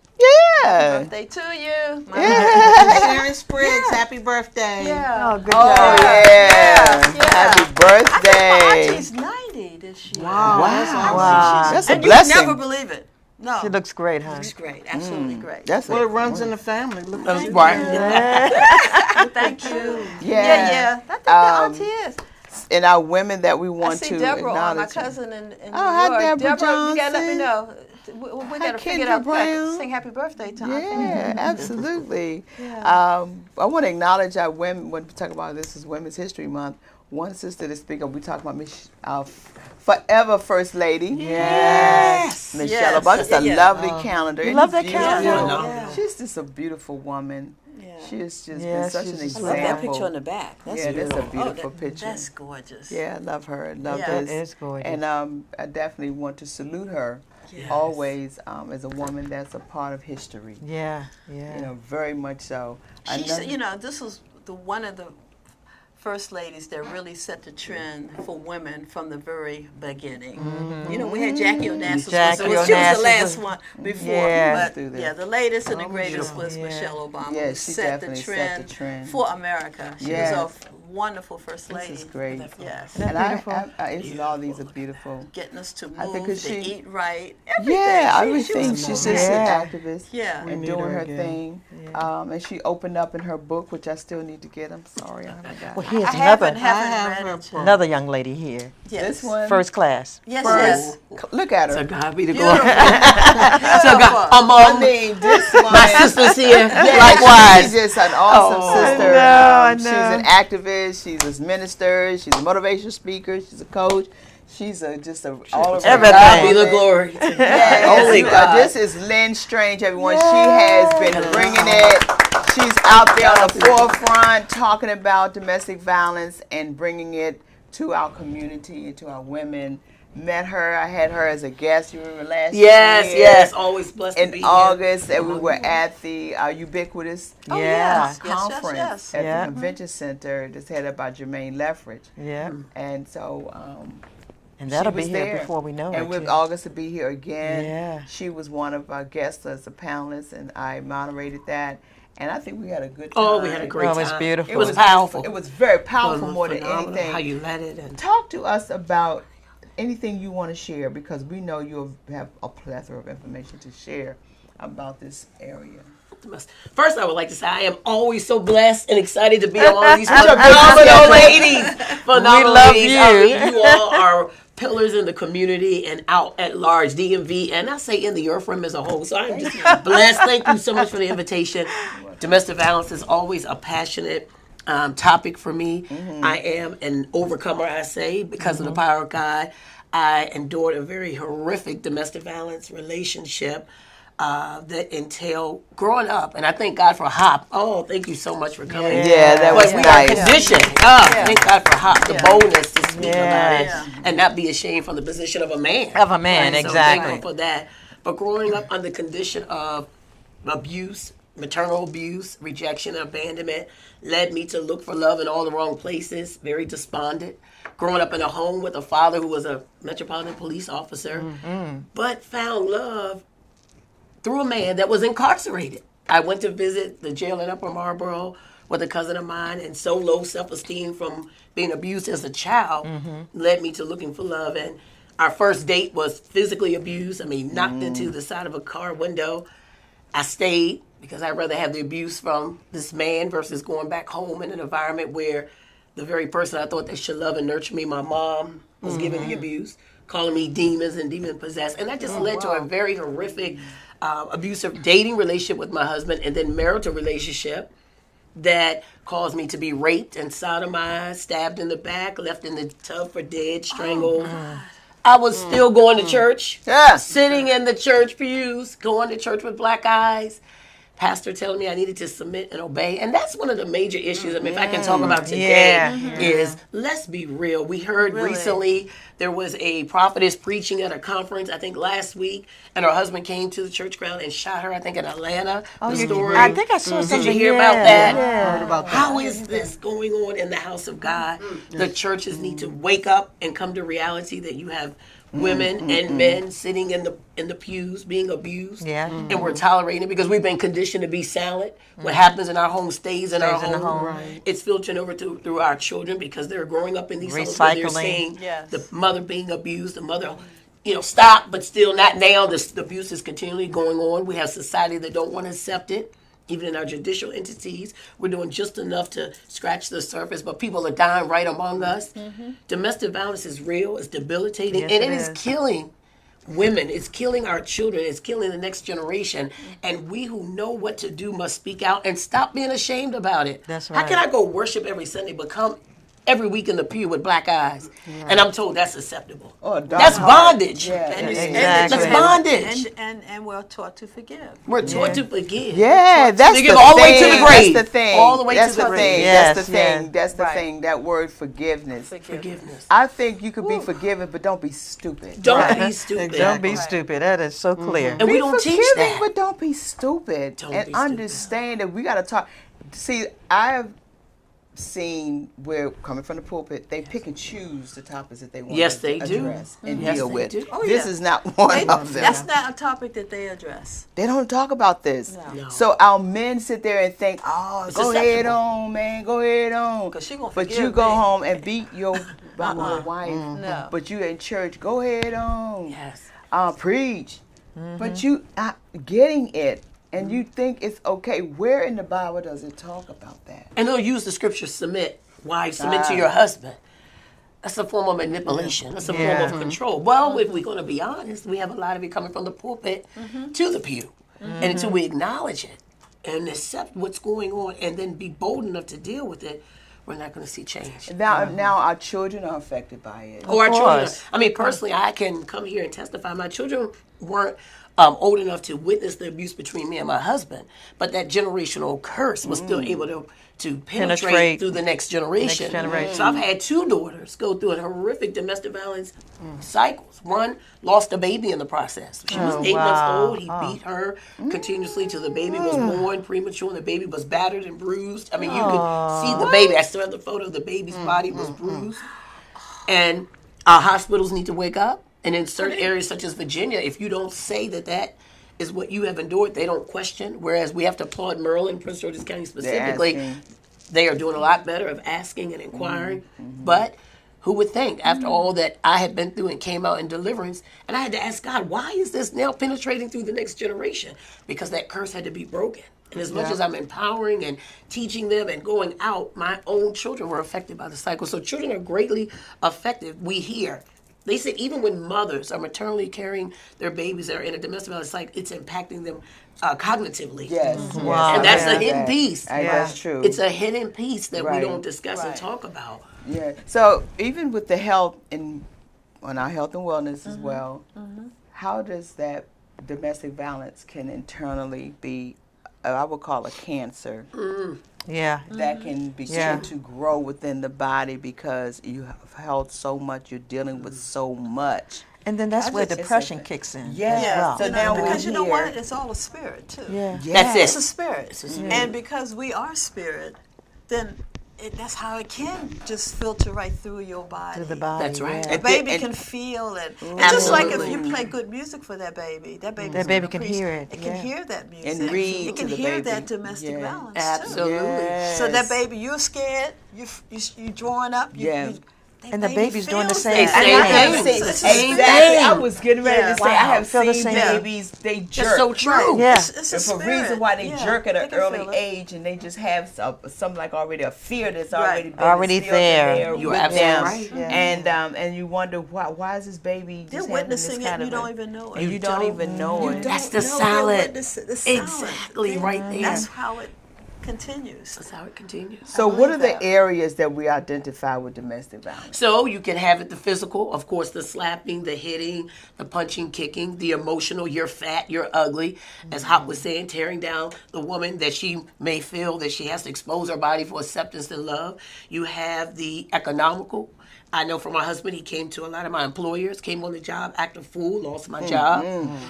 Yeah. Birthday to you. Sharon Spriggs, happy birthday. Yeah. Oh, good Oh, job. yeah. Yeah. Happy I think birthday. my auntie's 90 this year. Wow, that's awesome. Wow. That's a And blessing. you never believe it. No. She looks great, huh? Looks great. Absolutely great. That's Well, it a, runs in the family. Look that's at right. Thank you. Yeah. Yeah. I think my auntie is. And our women that we I want see to Deborah, my acknowledge. cousin in New hi, York. Deborah you gotta let me Johnson. know. We gotta figure it Kendra out quick. Brown. Sing happy birthday to Aunt Yeah, Fanny. absolutely. Yeah. I want to acknowledge our women. When we talk about this is Women's History Month. One sister to speak of, we talk about our forever First Lady. Yes. Michelle Yes. Obama. It's a Yeah. lovely calendar. You Isn't love it that beautiful? calendar? Yeah. She's just a beautiful woman. Yeah. She has just Yeah, been such she's an just- I example. love that picture on the back. That's Yeah, that's a beautiful. beautiful that- picture. That's gorgeous. Yeah, I love her. I love Yeah. this. That is gorgeous. And I definitely want to salute her Yes. always as a woman that's a part of history. Yeah, yeah. You know, very much so. She's, you know, this was one of the first ladies that really set the trend for women from the very beginning. You know, we had Jackie Onassis. Jackie she was Onassis the last was- one before. Yeah. But yeah, the latest and the greatest was Yeah. Michelle Obama. Yeah, who she set the definitely trend set the trend. for America. She Yes. was a wonderful first lady. This is great. Yes. And beautiful? all these are beautiful. Getting us to I think move, 'cause to she- eat right, everything. Yeah, She everything. was She's moving. just Yeah. an activist. Yeah. And need doing her her again. thing. And she opened up in her book, which I still need to get. I'm sorry, I haven't got Well, it. here's I haven't I have read her it. book. another young lady here. Yes. This one. First class. Yes, First. yes. Look at her. To God be the Beautiful. glory. Beautiful. I mean, this one. My sister's here. Yeah, Likewise. She's just an awesome sister. I know. She's an activist. She's a minister. She's a motivational speaker. She's a coach. She's just a all of Everything. God be the glory. Yes, Only God. This is Lynn Strange, everyone. She has been bringing it. She's out there on the forefront talking about domestic violence and bringing it to our community and to our women. Met her. I had her as a guest. You remember last Yes, year? yes. Always blessed to be In here. August, and we were at the Ubiquitous Oh, Yeah. yes. Yes, conference yes, at Yeah. the convention center that's headed by Jermaine Leffridge. Yeah. And so And that'll she be was here there. before we know And it. with too. August to be here again. Yeah. She was one of our guests as a panelist, and I moderated that. And I think we had a good time. Oh, we had a great Oh, time. it's beautiful. It was powerful. It was very powerful more than Phenomenal anything. How you led it and Talk to us about anything you want to share, because we know you have a plethora of information to share about this area. First, I would like to say I am always so blessed and excited to be among these phenomenal ladies. Phenomenal love ladies. you. I mean, you all are pillars in the community and out at large, DMV, and I say in the Earth Rim as a whole. So I'm just blessed. Thank you so much for the invitation. Domestic violence is always a passionate topic for me. I am an overcomer, I say, because of the power of God. I endured a very horrific domestic violence relationship that entailed growing up, and I thank God for HOP. Oh, thank you so much for coming. Yeah, that But was we nice. are conditioned. Thank God for HOP, the boldness to speak about it Yeah. and not be ashamed from the position of a man. Of a man, So exactly. thankful for that. But growing up under condition of abuse, maternal abuse, rejection, and abandonment led me to look for love in all the wrong places, very despondent. Growing up in a home with a father who was a Metropolitan Police officer, but found love through a man that was incarcerated. I went to visit the jail in Upper Marlboro with a cousin of mine, and so low self-esteem from being abused as a child led me to looking for love. And our first date was physically abused. I mean, knocked into the side of a car window. I stayed because I'd rather have the abuse from this man versus going back home in an environment where the very person I thought that should love and nurture me, my mom, was giving the abuse, calling me demons and demon possessed. And that just led to a very horrific abusive dating relationship with my husband, and then marital relationship that caused me to be raped and sodomized, stabbed in the back, left in the tub for dead, strangled. I was still going to church, Yeah. sitting in the church pews, going to church with black eyes. Pastor telling me I needed to submit and obey. And that's one of the major issues. I mean, if I can talk about today, is let's be real. We heard recently there was a prophetess preaching at a conference, I think last week, and her husband came to the church ground and shot her, I think in Atlanta. The story. I think I saw something. Did you hear about that? Yeah. Heard about that. How is this going on in the house of God? The churches need to wake up and come to reality that you have women and men sitting in the pews being abused. Yeah. And we're tolerating it because we've been conditioned to be silent. What happens in our home stays in our Stays in the home. home. Right. It's filtering over through our children because they're growing up in these homes where they're Recycling. seeing Yes. the mother being abused, the mother, stop, but still not now. The abuse is continually going on. We have society that don't want to accept it. Even in our judicial entities, we're doing just enough to scratch the surface, but people are dying right among us. Domestic violence is real, it's debilitating, Yes, and it it is is. killing women, it's killing our children, it's killing the next generation. And we who know what to do must speak out and stop being ashamed about it. That's How can right. I go worship every Sunday but come every week in the pew with black eyes and I'm told that's acceptable? Or a dark That's heart. bondage. Yeah. Exactly. That's bondage. And we're taught to forgive. We're taught to forgive. Yeah, that's Forgive the all the thing. way to the grave. That's the thing. All the way that's to the the grave. thing. Yes, That's the thing. yeah. That's the Right. thing. That word forgiveness. Forgiveness. I think you could be forgiven, but don't be stupid. Don't be stupid. Don't be stupid. That is so clear. And we Be don't teach forgiving, that. but don't be stupid. Don't and be stupid. understand that we got to talk. See, I have seen where, coming from the pulpit, they pick and choose the topics that they want Yes, to they do. address and Yes, deal they with. do. Oh, This yeah. is not one They- of them. That's not a topic that they address. They don't talk about this. No. So our men sit there and think, oh, It's go ahead acceptable. on, man, go ahead on. 'Cause she gonna but forgive you go me. home and beat your wife. No. But you in church, go ahead on. Yes. Preach. But you not getting it. And you think it's okay. Where in the Bible does it talk about that? And they'll use the scripture submit. Wives, submit to Ah. your husband. That's a form of manipulation. That's a Yeah. form of control. Well, if we're going to be honest, we have a lot of it coming from the pulpit to the pew. And until we acknowledge it and accept what's going on and then be bold enough to deal with it, we're not going to see change. Now our children are affected by it. Or our children. course. I mean, personally, I can come here and testify. My children weren't old enough to witness the abuse between me and my husband, but that generational curse was still able to penetrate Penetrate through the next generation. next generation. So I've had two daughters go through a horrific domestic violence cycles. One lost a baby in the process. She was 8 months wow. old. He beat her continuously till the baby was born premature and the baby was battered and bruised. I mean, you could see the baby. I still have the photo of the baby's body was bruised. And our hospitals need to wake up. And in certain areas such as Virginia, if you don't say that is what you have endured, they don't question. Whereas we have to applaud Maryland, Prince George's County specifically. asking. They are doing a lot better of asking and inquiring. But who would think, after all that I had been through and came out in deliverance, and I had to ask God, why is this now penetrating through the next generation? Because that curse had to be broken. And as much as I'm empowering and teaching them and going out, my own children were affected by the cycle. So children are greatly affected. We hear. They say even when mothers are maternally carrying their babies that are in a domestic violence cycle, it's impacting them cognitively. Yes. Wow. And that's Yeah. a hidden piece. That's true. It's a hidden piece that Right. we don't discuss and Right. talk about. Yeah. So even with the health and on our health and wellness as well, how does that domestic violence can internally be, I would call a cancer Yeah. that can begin Yeah. to grow within the body because you have held so much, you're dealing with so much. And then that's I where just- depression it's a- kicks in. Yeah. As well. So now we're because you know here. what? It's all a spirit too. Yeah. That's it. It's a spirit. It's a spirit. And because we are spirit, then that's how it can just filter right through your body. To the body. That's right. yeah. The baby And- can feel it. It's just like if Absolutely. you play good music for that baby That baby baby can hear it, It can yeah. hear that music. read It can to the hear baby. that domestic Yeah. violence too. Absolutely. So that Yes. baby, you're scared. You drawing up. Yeah. And the baby baby's doing the feels same that. thing. And I have Same seen, thing. exactly. Same I thing. was getting ready Yeah. to say, I Wow. have Feel the seen same. babies, they jerk. That's so true. Yeah. It's a And for spirit. reason why they Yeah, jerk at they an can early feel it. age, and they just have some like already a fear that's Right. already been Already instilled in there. You're with absolutely them. right. Yeah. And you wonder why is this baby They're just having this witnessing it kind and you of don't even know it. and you don't even know it. That's the No, they're silent. witnessing the silent. Exactly, right there. That's how it continues. That's how it continues. So what are love the that. areas that we identify with domestic violence? So you can have it the physical, of course, the slapping, the hitting, the punching, kicking, the emotional, you're fat, you're ugly, as Hop was saying, tearing down the woman that she may feel that she has to expose her body for acceptance and love. You have the economical. I know from my husband, he came to a lot of my employers, came on the job, act a fool, lost my job.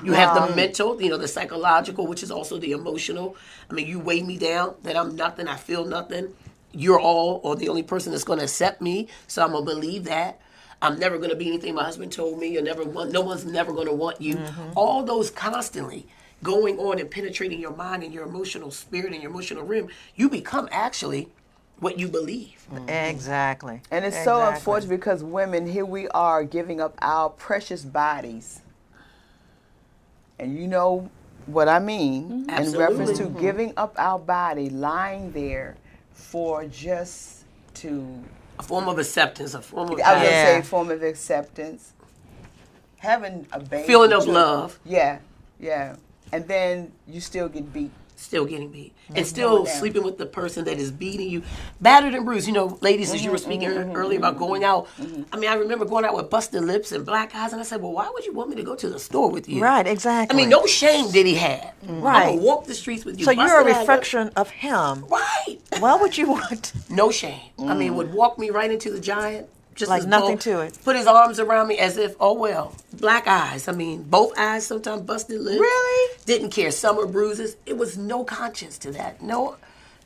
You have the mental, the psychological, which is also the emotional. I mean, you weigh me down, that I'm nothing, I feel nothing. You're all or the only person that's going to accept me, so I'm going to believe that. I'm never going to be anything my husband told me. No one's never going to want you. All those constantly going on and penetrating your mind and your emotional spirit and your emotional rim, you become actually what you believe. Exactly. And it's so Exactly. unfortunate because women, here we are giving up our precious bodies. And you know what I mean in reference to giving up our body, lying there for just to, A form of acceptance, a form of I was going to Yeah. say, form of acceptance, having a baby. feeling of too. love, Yeah, yeah. And then you still get beat. still getting beat, and still down. sleeping with the person that is beating you, battered and bruised. You know, ladies, as you were speaking earlier about going out, I mean, I remember going out with busted lips and black eyes, and I said, well, why would you want me to go to the store with you? Right, I exactly. mean, no shame did he have. I'm Right. gonna walk the streets with you. So you're a busted eyes, reflection of him. right? Why would you want? No shame. I mean, would walk me right into the giant. Just Like as nothing both- to it. Put his arms around me as if, oh well. Black eyes. I mean, both eyes, sometimes busted lips. Really? Didn't care. Some were bruises. It was no conscience to that. No.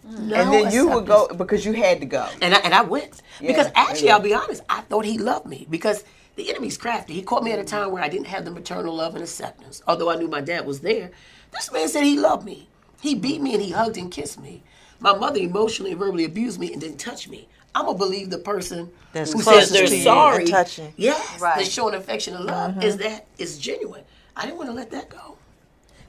And then you would go because you had to go. And I went. Because Yeah, actually, yeah. I'll be honest, I thought he loved me. Because the enemy's crafty. He caught me at a time where I didn't have the maternal love and acceptance. Although I knew my dad was there. This man said he loved me. He beat me and he hugged and kissed me. My mother emotionally and verbally abused me and didn't touch me. I'm going to believe the person That's who says closest they're to you sorry. and touching. Yes, Right. they're showing affection and love. Is genuine. I didn't want to let that go.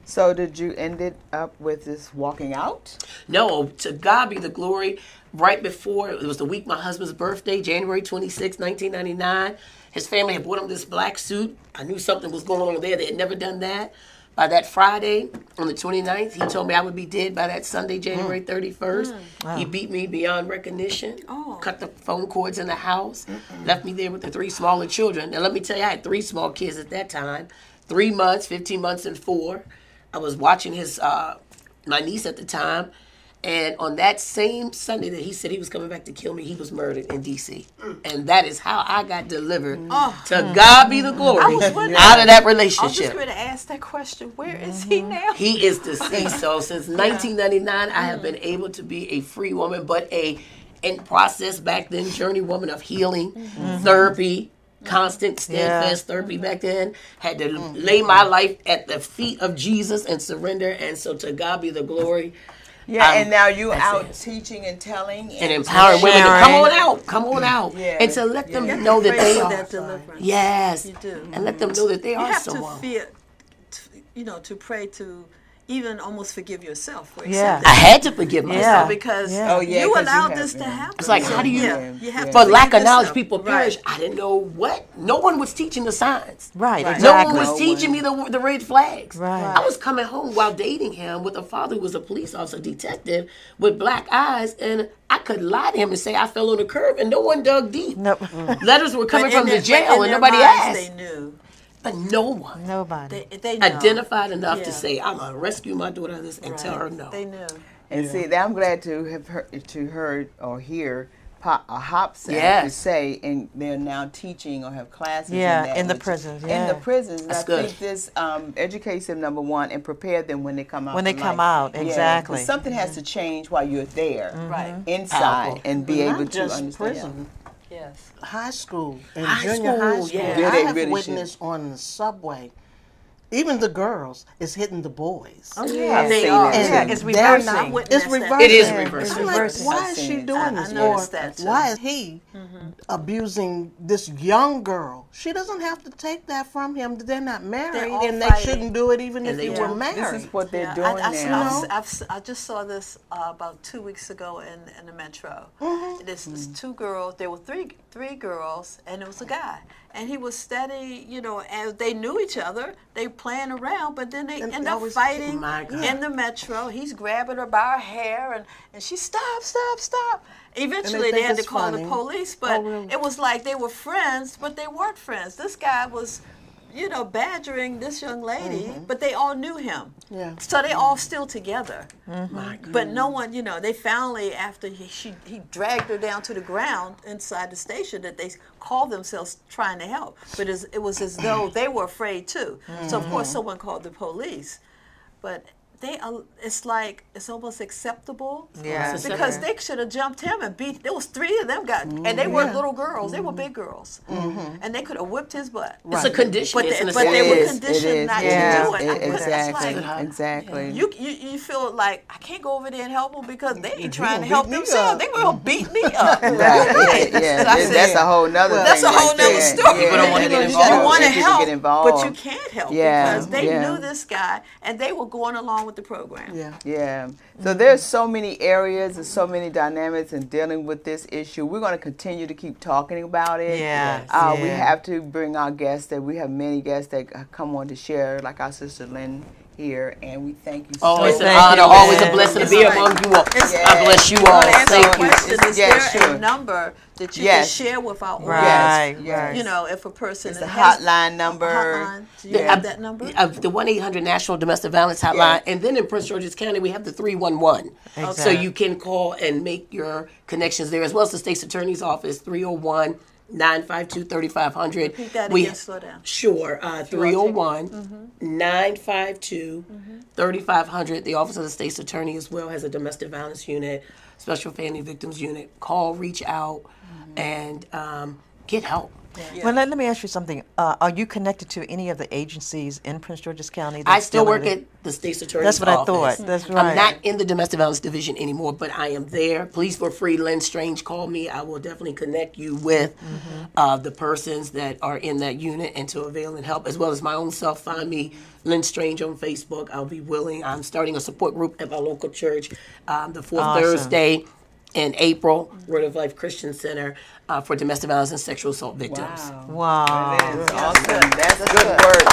So did you end it up with this walking out? No, to God be the glory. Right before, it was the week my husband's birthday, January 26, 1999. His family had bought him this black suit. I knew something was going on there. They had never done that. By that Friday, on the 29th, he told me I would be dead by that Sunday, January 31st. He beat me beyond recognition, cut the phone cords in the house, left me there with the 3 smaller children. And let me tell you, I had 3 small kids at that time, 3 months, 15 months, and 4. I was watching my niece at the time. And on that same Sunday that he said he was coming back to kill me, he was murdered in D.C. And that is how I got delivered. To God be the glory was wondering- out of that I was just relationship. going to ask that question. Where is he now? He is deceased. So since 1999, I have been able to be a free woman, but in process back then, journey woman of healing, therapy, constant, steadfast therapy back then. Had to lay my life at the feet of Jesus and surrender. And so to God be the glory. Yeah, and now you that's out it. teaching and telling And empowering women to Sharing. come on out, Yeah. and to let them You have know to that pray they for are. that deliverance. Yes, You do. and let them know that they You are have someone. to fear, to pray to even almost forgive yourself for Yeah. accepting I had to forgive myself. Yeah. because Yeah. Oh, yeah, you 'cause you allowed have- this to yeah. happen. It's like, how do you- you have to For lack forgive of knowledge, yourself. people perish. I didn't know what. No one was teaching the signs. Right, Right. No exactly. one was teaching me the red flags. Right. I was coming home while dating him with a father who was a police officer, detective, with black eyes, and I could lie to him and say I fell on the curb, and no one dug deep. Nope. Letters were But coming in from their- the jail, but in and their nobody minds, asked. They knew. But no one Nobody. They know. identified enough Yeah. to say, I'm going to rescue my daughter of this and tell her no. They knew. And see, I'm glad to have heard or hear a hop sound to Yes. say, and they're now teaching or have classes. Yeah, in, that, in the which- prisons, In yeah. the prisons, and That's I good. think this educates them, number one, and prepare them when they come out. When they to come life. out, Yeah, 'cause exactly. something has to change while you're there, Right. inside, Powerful. and be But able not to just understand. prison, Yes. high school and High junior school, high school. yeah. Yeah, I they have really witnessed on the subway, even the girls is hitting the boys. Yeah, I've They seen are. that Yeah, too. it's They're reversing. not, witnessed it's that. reversing. It is Yeah, reversing. it's I'm like, reversing. why I've is seen she it. doing I this? noticed Or that, too. why is he abusing this young girl? She doesn't have to take that from him. They're not married, all and they fighting. shouldn't do it even if they they were do. married. This is what they're Yeah, doing now. I just saw this about 2 weeks ago in the metro. Mm-hmm. This is 2 girls. There were three girls, and it was a guy. And he was steady, as they knew each other, they playing around, but then they And end that up was- fighting My God. in the metro. He's grabbing her by her hair, and she stop. Eventually, they think had to it's call funny. the police, but Oh, really? it was like they were friends, but they weren't friends. This guy was badgering this young lady, but they all knew him. Yeah. So they all still together. My God. But no one, they finally, after he dragged her down to the ground inside the station, that they called themselves trying to help. But it was as though they were afraid too. So of course someone called the police. But it's like it's almost acceptable. Yeah. Because they should have jumped him and beat. There was 3 of them and they weren't little girls. They were big girls, and they could have whipped his butt. It's a condition. But, It's an but they assessment. were It is. conditioned not Yeah. to do it. But Exactly. it's like, Exactly. you feel like I can't go over there and help them because they ain't trying to gonna help beat me themselves. up. They were gonna beat me up. Right. Yeah. I said, That's a whole nother that's thing. a whole right nother there. story. People don't wanna You get know, involved. You want to People help, get involved. but you can't help Yeah, because they yeah. knew this guy and they were going along with the program. Yeah. Yeah. So there's so many areas and so many dynamics in dealing with this issue. We're going to continue to keep talking about it. Yes, We yeah. have to bring our guests. That we have many guests that come on to share, like our sister Lynn here, and we thank you so Oh, it's an Thank honor, you, always a man. blessing to It's be like- among you all. it's- God bless you I all. want to answer Thank the you. question. Is Yeah, there sure. a number that you Yes. can share with our audience? Right. Yes. Right. You know, if a person It's the has hotline a number. hotline, do you Yeah. have that number? The 1-800 National Domestic Violence Hotline, and then in Prince George's County we have the 311. So Exactly. you can call and make your connections there, as well as the state's attorney's office 301-952-3500. Repeat that again, slow down. Sure, 301-952-3500. The office of the state's attorney as well has a domestic violence unit, special family victims unit. Call, reach out, and get help. Well, let me ask you something. Are you connected to any of the agencies in Prince George's County? I that's still dealing work with- at the state's attorney's That's what I office. thought. That's right. I'm not in the domestic violence division anymore, but I am there. Police for Free, Lynn Strange, call me. I will definitely connect you with the persons that are in that unit and to avail and help, as well as my own self. Find me, Lynn Strange, on Facebook. I'll be willing. I'm starting a support group at my local church the fourth Awesome. Thursday in April, Word of Life Christian Center for domestic violence and sexual assault victims. Wow. That's awesome. That's good work.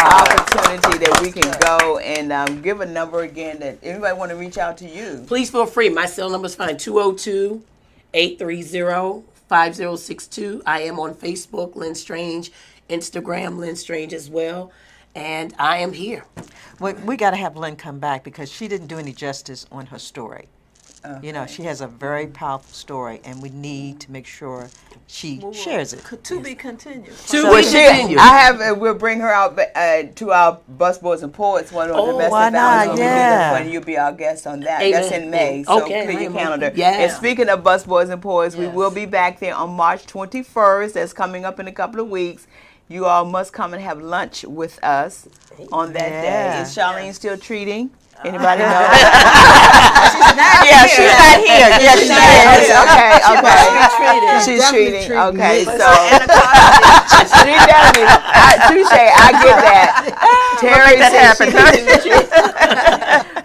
Opportunity that we can go and give a number again that anybody want to reach out to you. Please feel free. My cell number is fine, 202-830-5062. I am on Facebook, Lynn Strange, Instagram, Lynn Strange as well. And I am here. We got to have Lynn come back because she didn't do any justice on her story. You know, she has a very powerful story, and we need to make sure she shares it. To be continued. Well, we'll bring her out to our Busboys and Poets one on domestic why not? violence. Yeah. And you'll be our guest on that. Amen. That's in May. So Okay. clear your calendar. Yeah. And speaking of Busboys and Poets, we Yes. will be back there on March 21st. That's coming up in a couple of weeks. You all must come and have lunch with us on that day. Yeah. Is Charlene still treating? Anybody know? Yeah, she's not here. Yeah, she's not here. Okay. She's Definitely treating. treating Okay, me. so she definitely. Touche. I get that. Terry said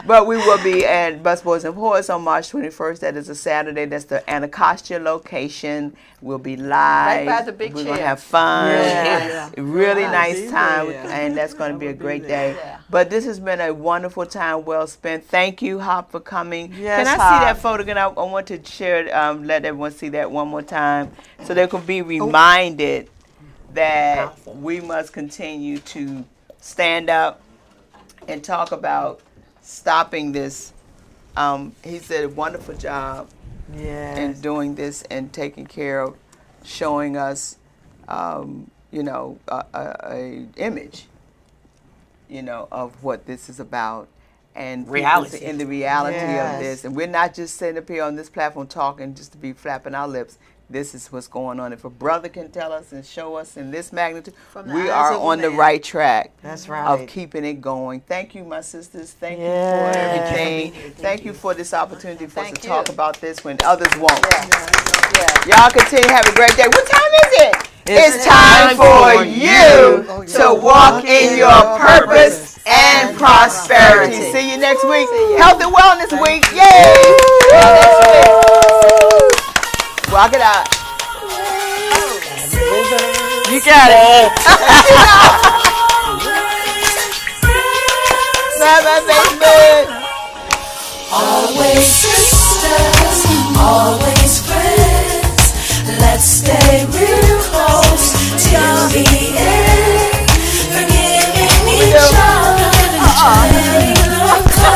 but we will be at Busboys and Poets on March 21st. That is a Saturday. That's the Anacostia location. We'll be live. Right by the big We're gonna chair. have fun. Yeah. Really Yeah. nice time, Yeah. and that's going to be a great there. day. Yeah. But this has been a wonderful time, well spent. Thank you, Hop, for coming. Yes, Can I see Hop. that photo again? I want to share it, let everyone see that one more time, so they can be reminded that we must continue to stand up and talk about stopping this. He did a wonderful job Yes. in doing this and taking care of showing us, a image, of what this is about. And people Reality. in the reality Yes. of this. And we're not just sitting up here on this platform talking just to be flapping our lips. This is what's going on. If a brother can tell us and show us in this magnitude, From the we eyes are of a on the man. right track That's of right. keeping it going. Thank you, my sisters. Thank you Yes. for everything. Thank you for this opportunity for us Thank to talk you. about this when others won't. Y'all continue to have a great day. What time is it? It's time for you to walk in your purpose and prosperity. See you next week. Health and Wellness Week. Yay! Walk it out. You got it. Bye bye, baby. Always sisters, always friends. Let's stay real close till the end. Forgiving each other and letting love go.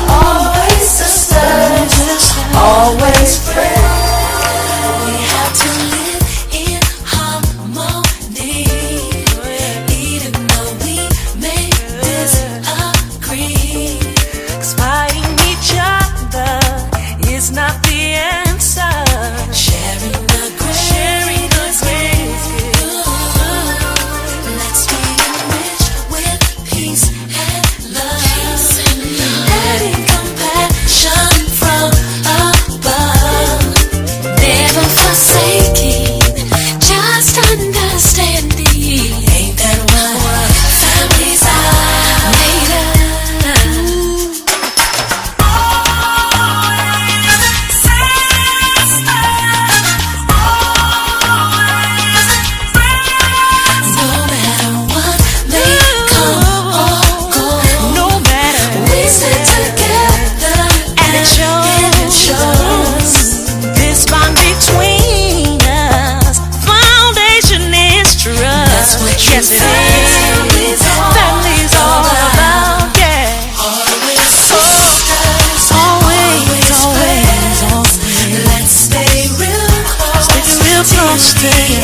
Always sisters, always friends. We have to live in harmony, even though we may disagree. stay